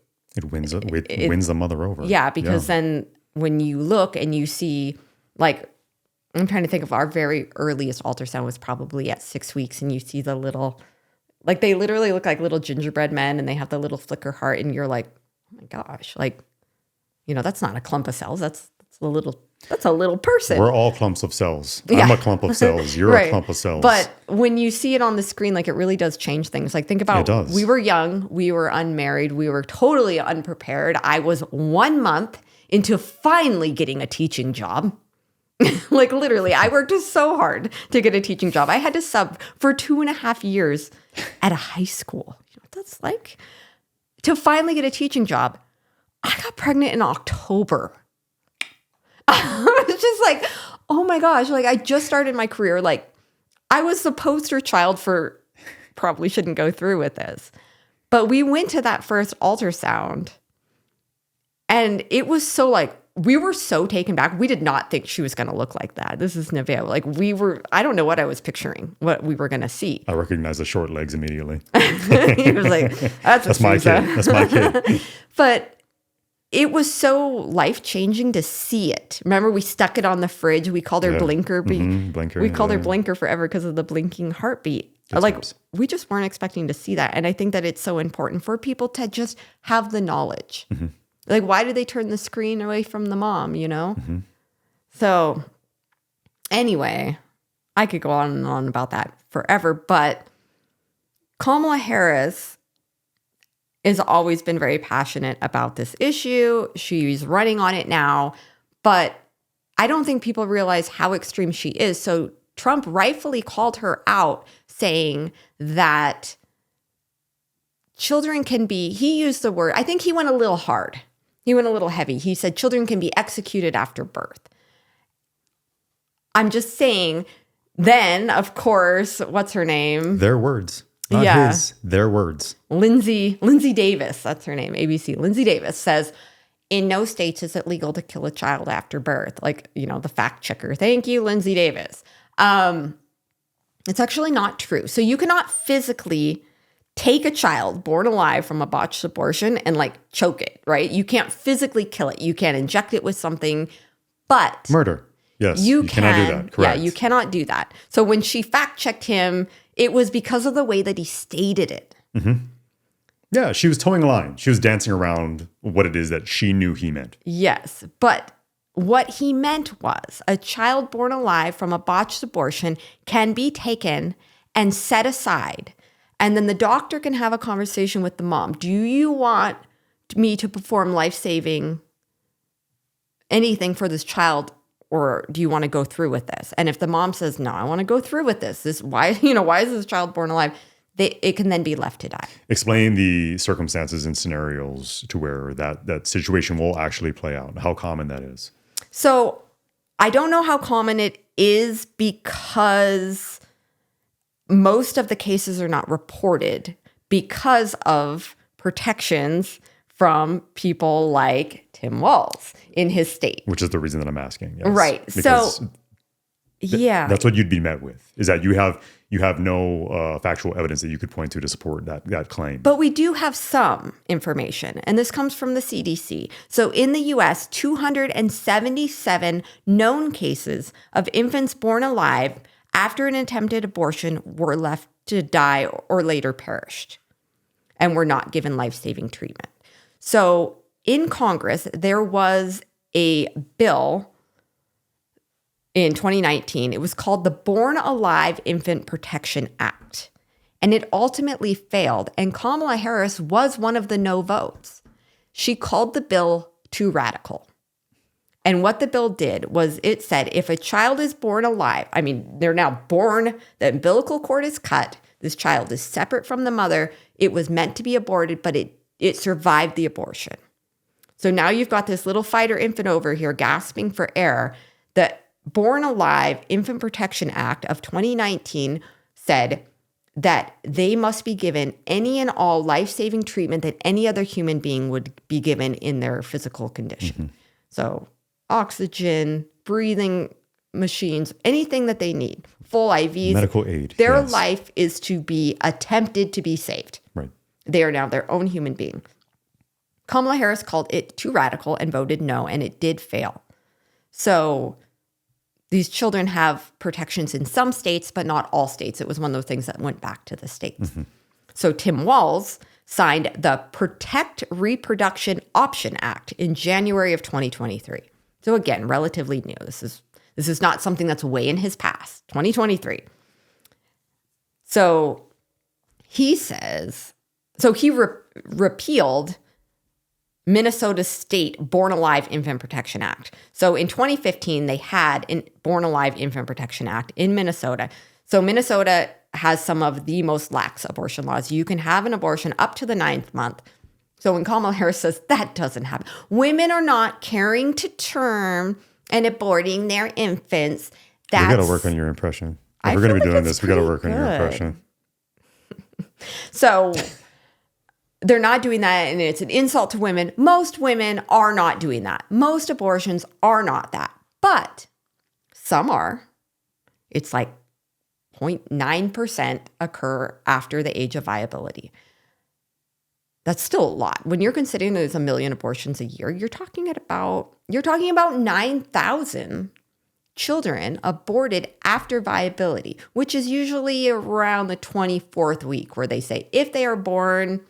wins the mother over. Yeah, because then when you look and you see, like, I'm trying to think of our very earliest ultrasound was probably at 6 weeks, and you see the little, like, they literally look like little gingerbread men, and they have the little flicker heart, and you're like, oh my gosh, like, that's not a clump of cells. That's a little person. We're all clumps of cells. I'm a clump of cells. You're Right. a clump of cells. But when you see it on the screen, like, it really does change things. Like, think about, It does. we were young, we were unmarried, we were totally unprepared. I was 1 month into finally getting a teaching job. Like, literally, I worked so hard to get a teaching job. I had to sub for 2.5 years at a high school. You know what that's like? To finally get a teaching job. I got pregnant in October. I was just like, oh my gosh, like, I just started my career. Like, I was the poster child for probably shouldn't go through with this. But we went to that first ultrasound, and it was so, like, we were so taken back. We did not think she was going to look like that. This is Nevaeh. Like, I don't know what I was picturing, what we were going to see. I recognize the short legs immediately. He was like, that's my kid. That's my kid. But it was so life-changing to see it. Remember, we stuck it on the fridge. We called her Blinker. Blinker. We called her Blinker forever because of the blinking heartbeat. Good like, times. we just weren't expecting to see that. And I think that it's so important for people to just have the knowledge. Mm-hmm. Like, why do they turn the screen away from the mom, So anyway, I could go on and on about that forever, but Kamala Harris has always been very passionate about this issue. She's running on it now, but I don't think people realize how extreme she is. So Trump rightfully called her out, saying that children can be, he used the word, I think he went a little hard. He went a little heavy. He said children can be executed after birth. I'm just saying, then, of course, what's her name? Their words. Not his. Their words. Lindsay Davis, that's her name, ABC. Lindsay Davis says, in no states is it legal to kill a child after birth. Like, the fact checker. Thank you, Lindsay Davis. It's actually not true. So you cannot physically take a child born alive from a botched abortion and, like, choke it, right? You can't physically kill it. You can't inject it with something, but murder. Yes, you cannot do that. Correct. Yeah, you cannot do that. So when she fact checked him, it was because of the way that he stated it. Mm-hmm. Yeah, she was towing a line. She was dancing around what it is that she knew he meant. Yes, but what he meant was a child born alive from a botched abortion can be taken and set aside. And then the doctor can have a conversation with the mom. Do you want me to perform life-saving anything for this child, or do you want to go through with this? And if the mom says, no, I want to go through with this why is this child born alive? It can then be left to die. Explain the circumstances and scenarios to where that situation will actually play out, how common that is. So I don't know how common it is because most of the cases are not reported because of protections from people like Tim Walz in his state. Which is the reason that I'm asking. Yes. Right. Because yeah. That's what you'd be met with, is that you have no factual evidence that you could point to support that claim. But we do have some information, and this comes from the CDC. So in the U.S., 277 known cases of infants born alive after an attempted abortion were left to die or later perished and were not given life-saving treatment. So in Congress, there was a bill in 2019. It was called the Born Alive Infant Protection Act. And it ultimately failed. And Kamala Harris was one of the no votes. She called the bill too radical. And what the bill did was it said if a child is born alive, I mean, they're now born, the umbilical cord is cut, this child is separate from the mother, it was meant to be aborted, but it survived the abortion. So now you've got this little fighter infant over here gasping for air. The Born Alive Infant Protection Act of 2019 said that they must be given any and all life-saving treatment that any other human being would be given in their physical condition. So oxygen, breathing machines, anything that they need, full IVs. Medical aid. Their yes. life is to be attempted to be saved. Right. They are now their own human being. Kamala Harris called it too radical and voted no, and it did fail. So these children have protections in some states, but not all states. It was one of those things that went back to the states. So Tim Walz signed the Protect Reproduction Option Act in January of 2023. So again, relatively new. This is not something that's way in his past, 2023. So he says, he repealed Minnesota State Born Alive Infant Protection Act. So in 2015, they had a Born Alive Infant Protection Act in Minnesota. So Minnesota has some of the most lax abortion laws. You can have an abortion up to the 9th month. So when Kamala Harris says that doesn't happen, women are not carrying to term and aborting their infants. We got to work on your impression. If we're going to be doing this, we got to work on your impression. So they're not doing that, and it's an insult to women. Most women are not doing that. Most abortions are not that. But some are. It's like 0.9% occur after the age of viability. That's still a lot. When you're considering there's 1 million abortions a year, you're talking about 9,000 children aborted after viability, which is usually around the 24th week, where they say if they are born,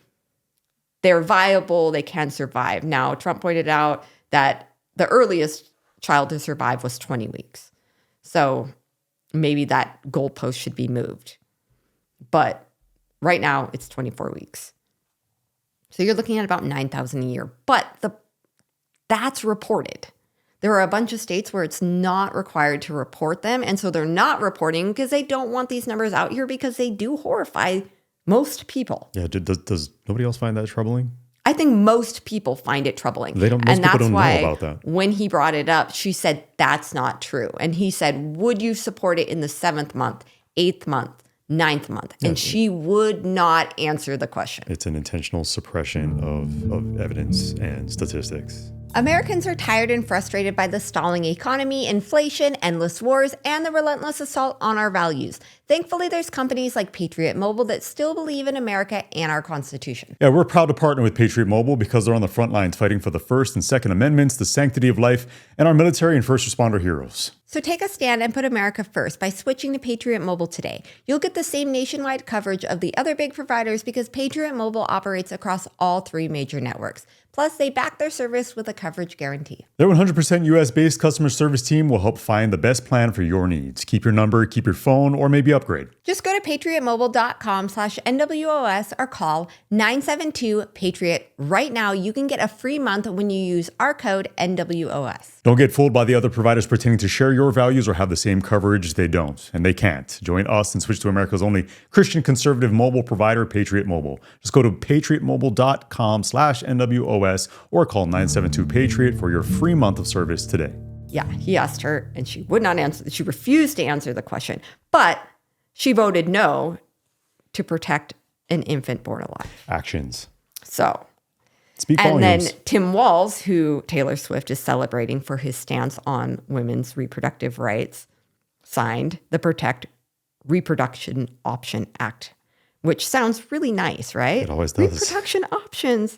they're viable, they can survive. Now, Trump pointed out that the earliest child to survive was 20 weeks. So maybe that goalpost should be moved. But right now, it's 24 weeks. So you're looking at about 9,000 a year. But that's reported. There are a bunch of states where it's not required to report them. And so they're not reporting because they don't want these numbers out here, because they do horrify most people. Yeah. Does nobody else find that troubling? I think most people find it troubling. Most people don't know about that. When he brought it up, she said, that's not true. And he said, would you support it in the 7th month, 8th month, 9th month? And she would not answer the question. It's an intentional suppression of evidence and statistics. Americans are tired and frustrated by the stalling economy, inflation, endless wars, and the relentless assault on our values. Thankfully, there's companies like Patriot Mobile that still believe in America and our Constitution. Yeah, we're proud to partner with Patriot Mobile because they're on the front lines fighting for the First and Second Amendments, the sanctity of life, and our military and first responder heroes. So take a stand and put America first by switching to Patriot Mobile today. You'll get the same nationwide coverage of the other big providers because Patriot Mobile operates across all 3 major networks. Plus, they back their service with a coverage guarantee. Their 100% US-based customer service team will help find the best plan for your needs. Keep your number, keep your phone, or maybe upgrade. Just go to patriotmobile.com/NWOS or call 972-PATRIOT. Right now, you can get a free month when you use our code NWOS. Don't get fooled by the other providers pretending to share your values or have the same coverage. They don't, and they can't. Join us and switch to America's only Christian conservative mobile provider, Patriot Mobile. Just go to patriotmobile.com/NWOS or call 972-PATRIOT for your free month of service today. Yeah, he asked her and she would not answer. She refused to answer the question, but she voted no to protect an infant born alive. Actions. So, speak and volumes. then Tim Walz, who Taylor Swift is celebrating for his stance on women's reproductive rights, signed the Protect Reproduction Option Act, which sounds really nice, right? It always does. Reproduction options.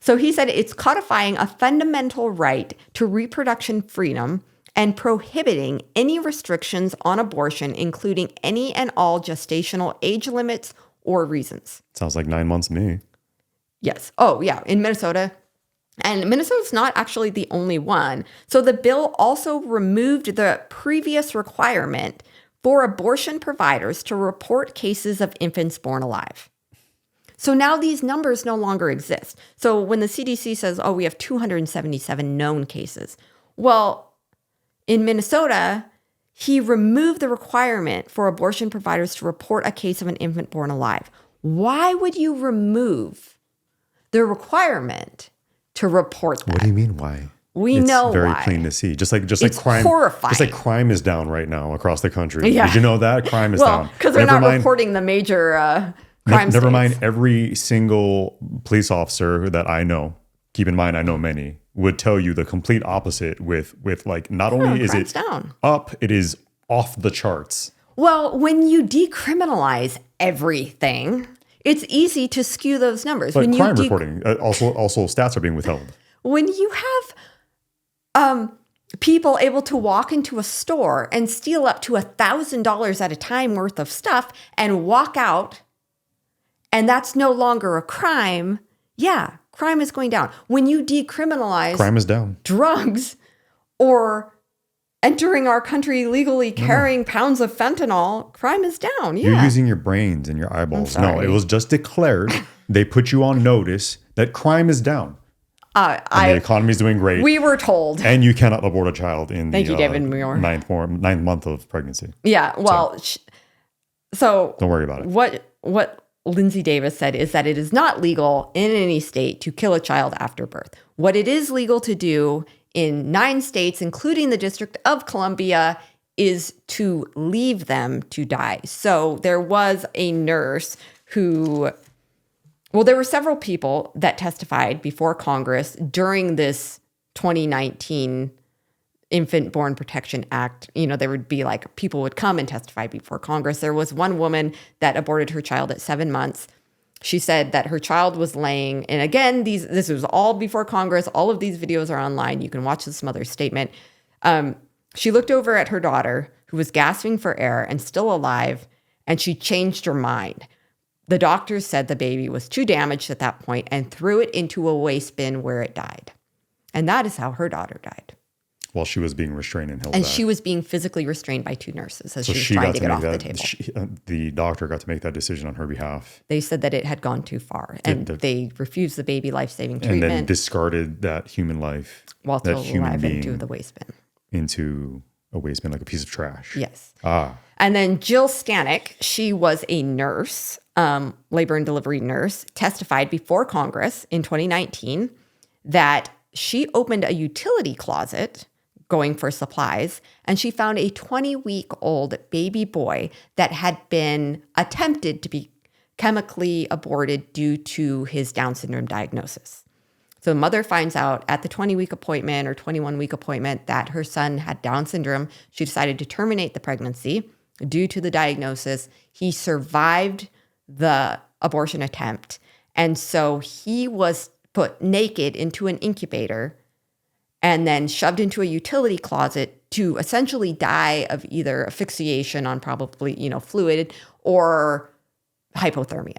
So he said it's codifying a fundamental right to reproduction freedom and prohibiting any restrictions on abortion, including any and all gestational age limits or reasons. Sounds like 9 months to me. Yes. Oh, yeah. In Minnesota. And Minnesota's not actually the only one. So the bill also removed the previous requirement for abortion providers to report cases of infants born alive. So now these numbers no longer exist. So when the CDC says, oh, we have 277 known cases. Well, in Minnesota, he removed the requirement for abortion providers to report a case of an infant born alive. Why would you remove the requirement to report that? What do you mean, why? We it's know very why. clean to see. Just like It's crime, horrifying. just like crime is down right now across the country. Yeah. Did you know that crime is Well, down? because they're Never not mind- reporting the major crime Never states. mind, every single police officer that I know, keep in mind I know many, would tell you the complete opposite with like not only is crime's it down. up, it is off the charts. Well, when you decriminalize everything, it's easy to skew those numbers. But When crime you reporting, also stats are being withheld. when you have people able to walk into a store and steal up to $1,000 at a time worth of stuff and walk out, and that's no longer a crime, yeah, crime is going down. When you decriminalize Crime is down. drugs or entering our country illegally carrying pounds of fentanyl, crime is down. Yeah. You're using your brains and your eyeballs. No, sorry. it was just declared. They put you on notice that crime is down. And the economy is doing great. We were told. And you cannot abort a child in Thank the you, David Muir. ninth month of pregnancy. Yeah. Well, so Don't worry about it. What Lindsay Davis said is that it is not legal in any state to kill a child after birth. What it is legal to do in 9 states, including the District of Columbia, is to leave them to die. So there was a nurse who, well, there were several people that testified before Congress during this 2019 Infant Born Protection Act. You know, there would be like people would come and testify before Congress. There was one woman that aborted her child at 7 months. She said that her child was laying, and again, this was all before Congress. All of these videos are online. You can watch this mother's statement. She looked over at her daughter, who was gasping for air and still alive, and she changed her mind. The doctors said the baby was too damaged at that point and threw it into a waste bin where it died. And that is how her daughter died. While she was being restrained and held And back. she was being physically restrained by 2 nurses as So she was trying got to get make off the table. the doctor got to make that decision on her behalf. They said that it had gone too far, and they refused the baby life-saving And treatment then discarded that human life, while that still human alive being, into the waste bin. into a waste bin, like a piece of trash. Yes. Ah. And then Jill Stanek, she was a nurse, labor and delivery nurse, testified before Congress in 2019 that she opened a utility closet going for supplies, and she found a 20-week-old baby boy that had been attempted to be chemically aborted due to his Down syndrome diagnosis. So the mother finds out at the 20-week appointment or 21-week appointment that her son had Down syndrome. She decided to terminate the pregnancy due to the diagnosis. He survived the abortion attempt, and so he was put naked into an incubator and then shoved into a utility closet to essentially die of either asphyxiation on probably, fluid or hypothermia.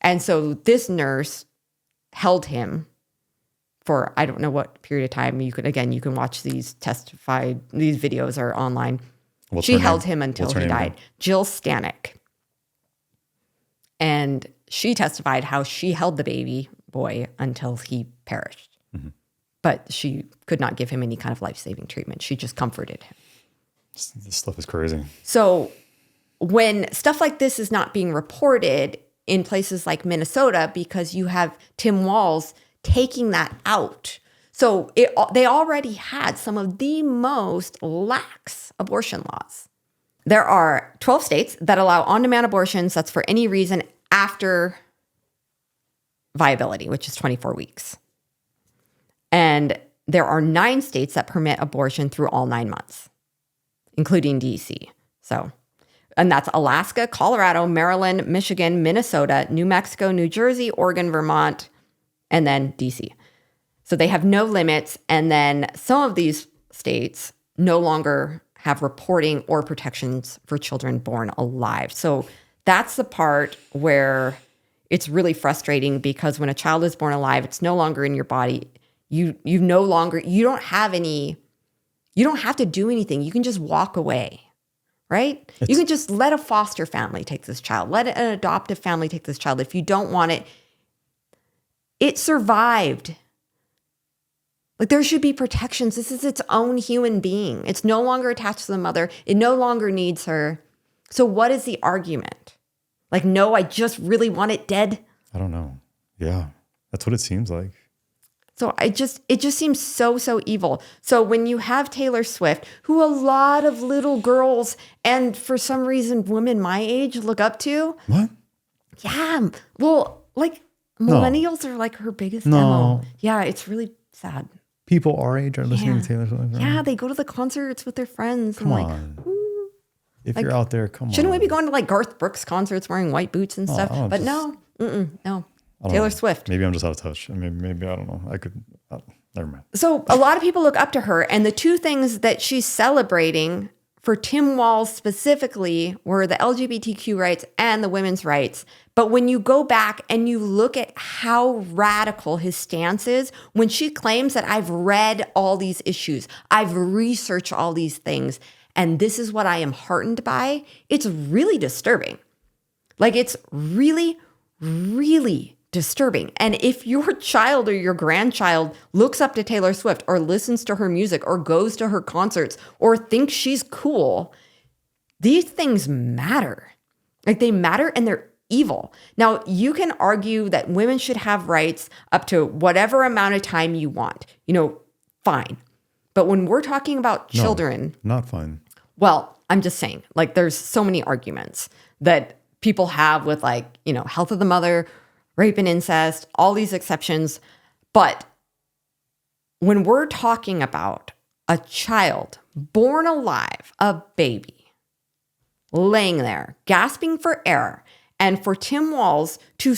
And so this nurse held him for, I don't know what period of time. You can watch these these videos are online. She held him until he died. Jill Stanek. And she testified how she held the baby boy until he perished. Mm-hmm. But she could not give him any kind of life-saving treatment. She just comforted him. This stuff is crazy. So when stuff like this is not being reported in places like Minnesota, because you have Tim Walz taking that out. So they already had some of the most lax abortion laws. There are 12 states that allow on-demand abortions. That's for any reason after viability, which is 24 weeks. And there are 9 states that permit abortion through all 9 months, including DC. And that's Alaska, Colorado, Maryland, Michigan, Minnesota, New Mexico, New Jersey, Oregon, Vermont, and then DC. So they have no limits. And then some of these states no longer have reporting or protections for children born alive. So that's the part where it's really frustrating, because when a child is born alive, it's no longer in your body. You don't have to do anything. You can just walk away, right? You can just let a foster family take this child. Let an adoptive family take this child. If you don't want it, it survived. Like, there should be protections. This is its own human being. It's no longer attached to the mother. It no longer needs her. So what is the argument? Like, no, I just really want it dead. I don't know. Yeah, that's what it seems like. So it just seems so evil. So when you have Taylor Swift, who a lot of little girls and for some reason women my age look up to. What? Yeah. Well, like millennials are like her biggest demo. Yeah, it's really sad. People our age are listening to Taylor Swift. Right? Yeah, they go to the concerts with their friends. Come and on. Like, ooh. If you're out there, come on. Shouldn't we be going to like Garth Brooks concerts wearing white boots and stuff? But no. Taylor Swift. Maybe I'm just out of touch. Maybe I don't know. Never mind. So a lot of people look up to her, and the two things that she's celebrating for Tim Walz specifically were the LGBTQ rights and the women's rights. But when you go back and you look at how radical his stance is, when she claims that I've read all these issues, I've researched all these things, and this is what I am heartened by, it's really disturbing. Like, it's really, really disturbing. And if your child or your grandchild looks up to Taylor Swift or listens to her music or goes to her concerts or thinks she's cool, these things matter. Like, they matter and they're evil. Now, you can argue that women should have rights up to whatever amount of time you want. Fine. But when we're talking about children... No, not fine. Well, I'm just saying, like, there's so many arguments that people have with, like, health of the mother, rape and incest, all these exceptions. But when we're talking about a child born alive, a baby, laying there, gasping for air, and for Tim Walz to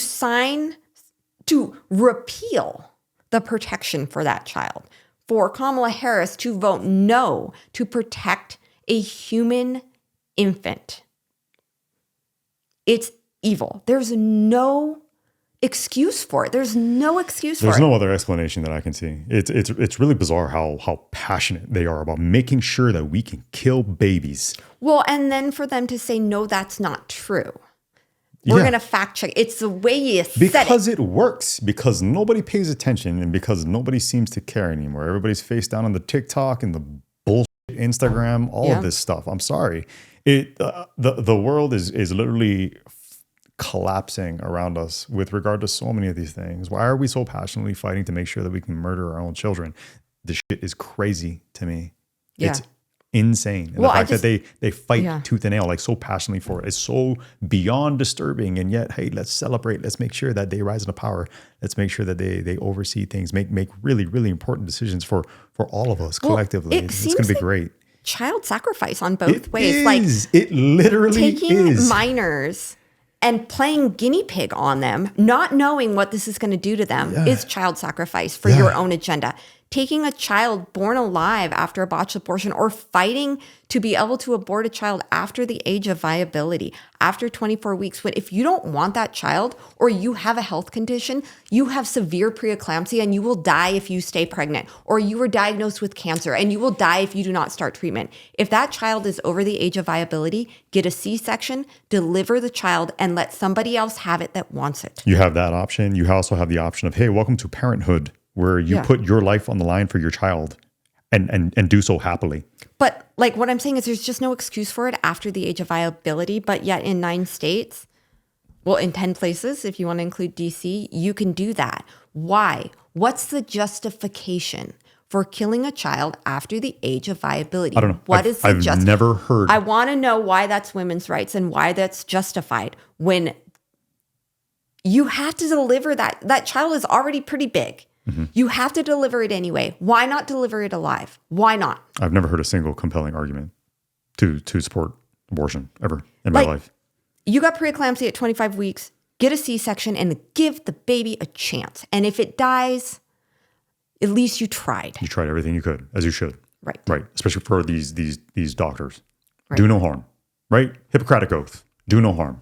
repeal the protection for that child, for Kamala Harris to vote no to protect a human infant, it's evil. There's no excuse for it. There's no excuse for it. There's no other explanation that I can see. It's really bizarre how passionate they are about making sure that we can kill babies. Well, and then for them to say, no, that's not true. We're going to fact check. It's the way you said it. Because it works. Because nobody pays attention and because nobody seems to care anymore. Everybody's face down on the TikTok and the bullshit Instagram, all of this stuff. I'm sorry. The world is literally collapsing around us with regard to so many of these things. Why are we so passionately fighting to make sure that we can murder our own children? This shit is crazy to me. Yeah. It's insane. And the fact that they fight tooth and nail, like, so passionately for it is so beyond disturbing. And yet, hey, let's celebrate. Let's make sure that they rise into power. Let's make sure that they oversee things, make really, really important decisions for all of us collectively. It's going to be great. Child sacrifice on both ways. Is. Like, it literally taking minors and playing guinea pig on them, not knowing what this is going to do to them, is child sacrifice for your own agenda. Taking a child born alive after a botched abortion, or fighting to be able to abort a child after the age of viability, after 24 weeks. But if you don't want that child, or you have a health condition, you have severe preeclampsia and you will die if you stay pregnant, or you were diagnosed with cancer and you will die if you do not start treatment. If that child is over the age of viability, get a C-section, deliver the child, and let somebody else have it that wants it. You have that option. You also have the option of, hey, welcome to parenthood, where you put your life on the line for your child and do so happily. But like, what I'm saying is there's just no excuse for it after the age of viability. But yet in 9 states, well, in 10 places, if you want to include DC, you can do that. Why? What's the justification for killing a child after the age of viability? I don't know. I've never heard. I want to know why that's women's rights and why that's justified when you have to deliver that child is already pretty big. Mm-hmm. You have to deliver it anyway. Why not deliver it alive? Why not? I've never heard a single compelling argument to support abortion ever in my life. You got preeclampsia at 25 weeks, get a C-section and give the baby a chance. And if it dies, at least you tried. You tried everything you could, as you should. Right. Right. Especially for these doctors. Right. Do no harm. Right? Hippocratic oath. Do no harm.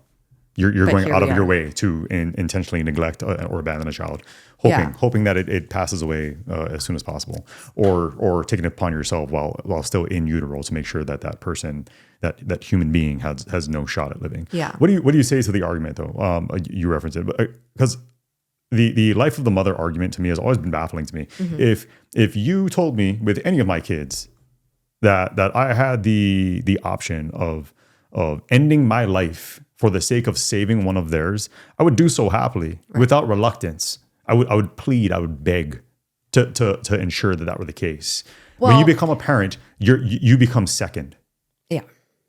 You're going out of your way to intentionally neglect or abandon a child, hoping that it passes away as soon as possible, or taking it upon yourself while still in utero to make sure that person, that human being has no shot at living. Yeah. What do you say to the argument though? You reference it because the life of the mother argument to me has always been baffling to me. Mm-hmm. If you told me with any of my kids that I had the option of ending my life for the sake of saving one of theirs, I would do so happily, without reluctance. I would plead, I would beg to ensure that were the case. Well, when you become a parent, you become second. Yeah.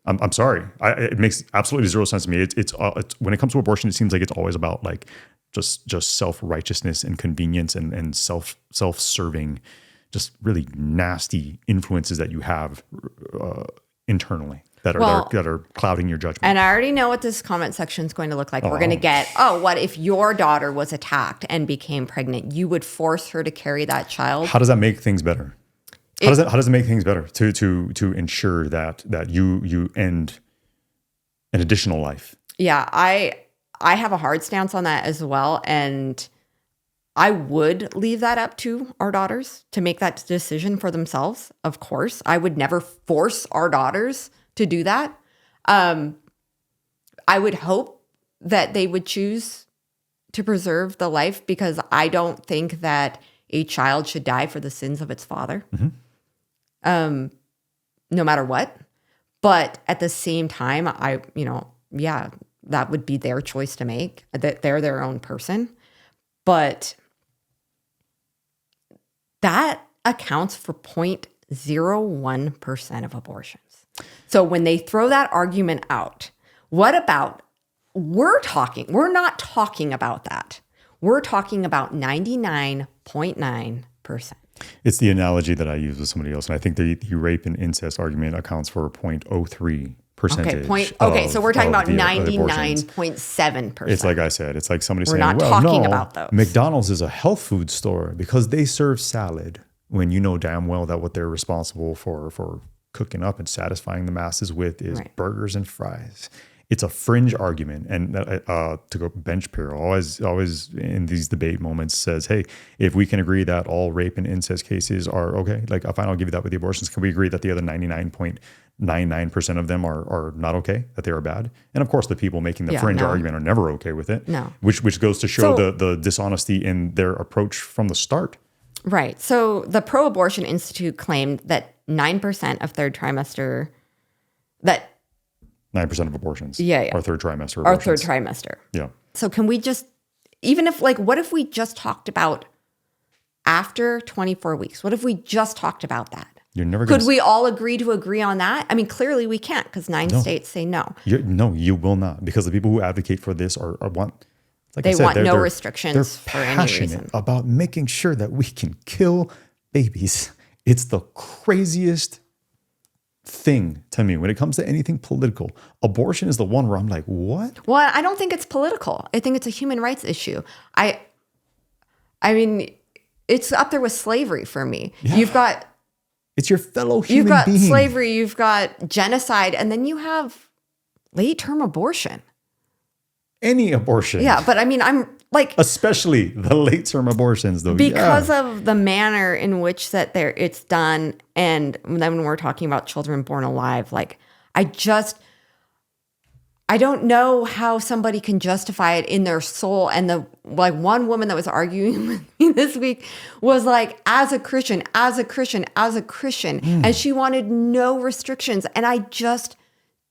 I'm sorry. It makes absolutely zero sense to me. It's when it comes to abortion, it seems like it's always about like just self-righteousness and convenience and self-serving, just really nasty influences that you have internally that are clouding your judgment. And I already know what this comment section is going to look like. We're going to get, what if your daughter was attacked and became pregnant? You would force her to carry that child? How does that make things better? How does it make things better to ensure that you end an additional life? Yeah, I have a hard stance on that as well, and I would leave that up to our daughters to make that decision for themselves. Of course, I would never force our daughters to do that. I would hope that they would choose to preserve the life, because I don't think that a child should die for the sins of its father. Mm-hmm. No matter what. But at the same time, that would be their choice to make. That they're their own person. But that accounts for 0.01% of abortions. So when they throw that argument out, what about, we're not talking about that. We're talking about 99.9%. It's the analogy that I use with somebody else. And I think the rape and incest argument accounts for 0.03%. So we're talking about 99.7%. It's like I said, it's like somebody we're saying, not talking about those. McDonald's is a health food store because they serve salad, when you know damn well that what they're responsible for cooking up and satisfying the masses with is burgers and fries. It's a fringe argument. And to go bench peer always in these debate moments says, hey, if we can agree that all rape and incest cases are okay, like fine, I'll give you that with the abortions. Can we agree that the other 99.99% of them are not okay, that they are bad? And of course, the people making the fringe argument are never okay with it. No. Which goes to show the dishonesty in their approach from the start. Right. So the Pro-Abortion Institute claimed that 9% of third trimester, that 9% of abortions are third trimester abortions. Our third trimester. Yeah. So can we just, even if what if we just talked about after 24 weeks? What if we just talked about that? You're never Could we all agree on that? I mean, clearly we can't, because 9 states say no. No, you will not, because the people who advocate for this want no restrictions for any reason. They're passionate about making sure that we can kill babies. It's the craziest thing to me when it comes to anything political. Abortion is the one where I'm like, what? Well, I don't think it's political. I think it's a human rights issue. I mean, it's up there with slavery for me. Yeah. It's your fellow human being. You've got slavery, you've got genocide, and then you have late-term abortion. Any abortion. Yeah, but I mean, I'm like... especially the late-term abortions, though. Because of the manner in which it's done, and then when we're talking about children born alive, like, I don't know how somebody can justify it in their soul. And one woman that was arguing with me this week was like, as a Christian, and she wanted no restrictions. And I just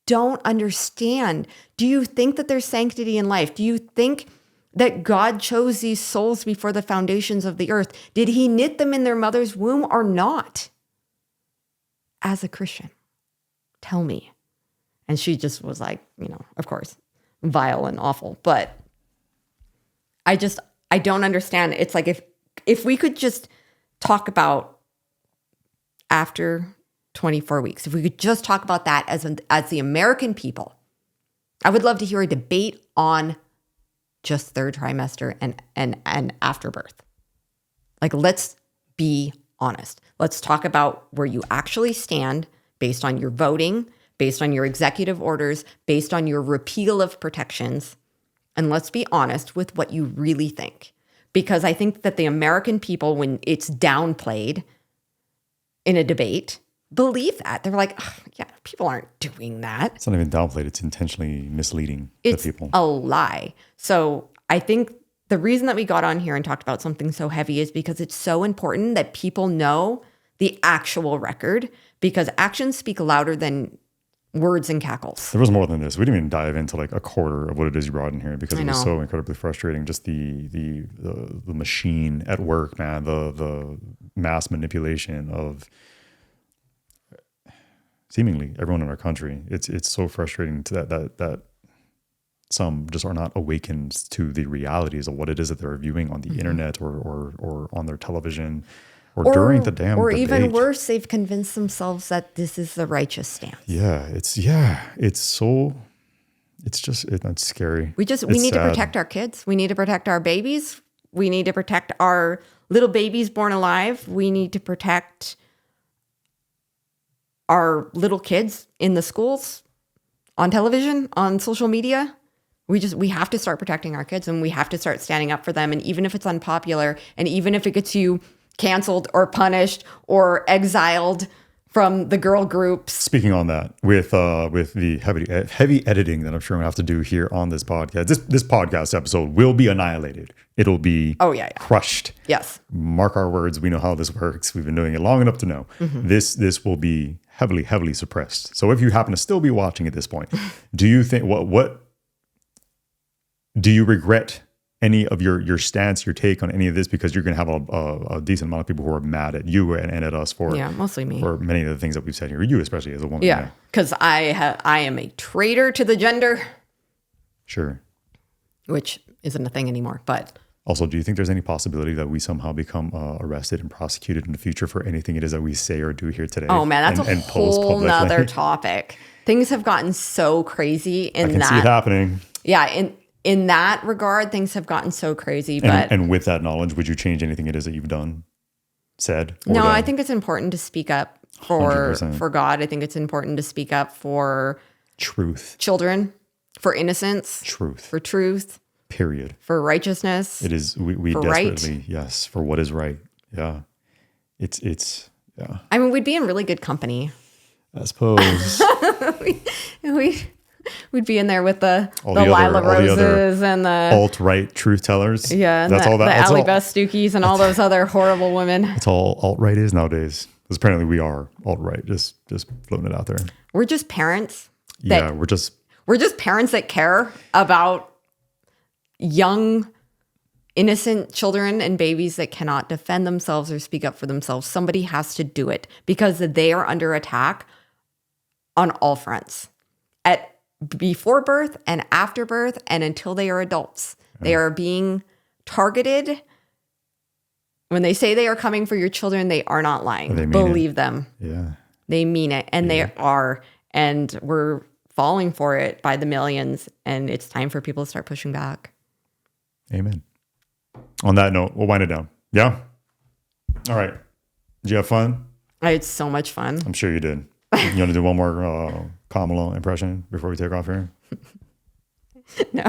don't understand. Do you think that there's sanctity in life? Do you think that God chose these souls before the foundations of the earth? Did he knit them in their mother's womb or not? As a Christian, tell me. And she just was like, of course, vile and awful. But I don't understand. It's like if we could just talk about after 24 weeks, if we could just talk about that as the American people, I would love to hear a debate on just third trimester and after birth. Like, let's be honest. Let's talk about where you actually stand based on your voting, based on your executive orders, based on your repeal of protections. And let's be honest with what you really think. Because I think that the American people, when it's downplayed in a debate, believe that. They're like, people aren't doing that. It's not even downplayed. It's intentionally misleading the people. It's a lie. So I think the reason that we got on here and talked about something so heavy is because it's so important that people know the actual record, because actions speak louder than words and cackles. There was more than this. We didn't even dive into like a quarter of what it is you brought in here because I it was know. so incredibly frustrating. Just the machine at work, man. The mass manipulation of seemingly everyone in our country. It's so frustrating to that some just are not awakened to the realities of what it is that they're viewing on the internet or on their television or during the damn or debate. even worse, they've convinced themselves that this is the righteous stance. It's scary. We need to protect our kids. We need to protect our babies. We need to protect our little babies born alive. We need to protect our little kids in the schools, on television, on social media. We have to start protecting our kids, and we have to start standing up for them. And even if it's unpopular, and even if it gets you canceled or punished or exiled from the girl groups. Speaking on that, with the heavy editing that I'm sure I'm gonna have to do here on this podcast, this podcast episode will be annihilated. It'll be crushed. Yes. Mark our words. We know how this works. We've been doing it long enough to know. This will be heavily suppressed. So if you happen to still be watching at this point, do you think what do you regret any of your stance, your take on any of this? Because you're going to have a decent amount of people who are mad at you and at us for mostly me for many of the things that we've said here. You especially as a woman. Yeah, because I am a traitor to the gender. Sure. Which isn't a thing anymore, but. Also, do you think there's any possibility that we somehow become arrested and prosecuted in the future for anything it is that we say or do here today? Oh man, that's a whole nother topic. Things have gotten so crazy in that. I can see it happening. Yeah, in that regard, things have gotten so crazy. And with that knowledge, would you change anything it is that you've done, said? No, done? I think it's important to speak up for 100%. God. I think it's important to speak up for truth, children, for innocence, for truth. Period. For righteousness. It is. We desperately, yes, for what is right. Yeah. It's. I mean, we'd be in really good company. I suppose. We'd be in there with the Lila Roses and the alt-right truth tellers. Yeah, and that's the all that. The Allie Beth Stookies and all those other horrible women. That's all alt-right is nowadays. Because apparently we are alt-right. Just floating it out there. We're just parents. We're just parents that care about young, innocent children and babies that cannot defend themselves or speak up for themselves. Somebody has to do it because they are under attack on all fronts. Before birth and after birth and until they are adults. They are being targeted. When they say they are coming for your children, they are not lying. Believe them. Yeah. They mean it, and they are. And we're falling for it by the millions, and it's time for people to start pushing back. Amen. On that note, we'll wind it down. Yeah? All right. Did you have fun? I had so much fun. I'm sure you did. You want to do one more Kamala impression before we take off here? No.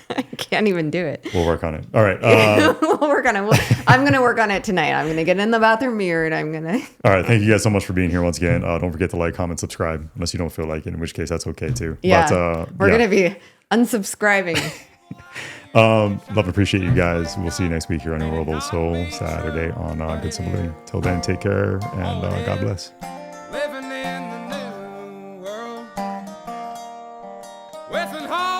I can't even do it. We'll work on it. All right. We'll work on it. I'm going to work on it tonight. I'm going to get in the bathroom mirror and I'm going to. All right. Thank you guys so much for being here once again. Don't forget to like, comment, subscribe, unless you don't feel like it, in which case that's okay too. Yeah. But, we're going to be unsubscribing. Love and appreciate you guys. We'll see you next week here on New World Old Soul, Saturday on Good Simple Living. Till then, take care and God bless. Living in the new world with an heart.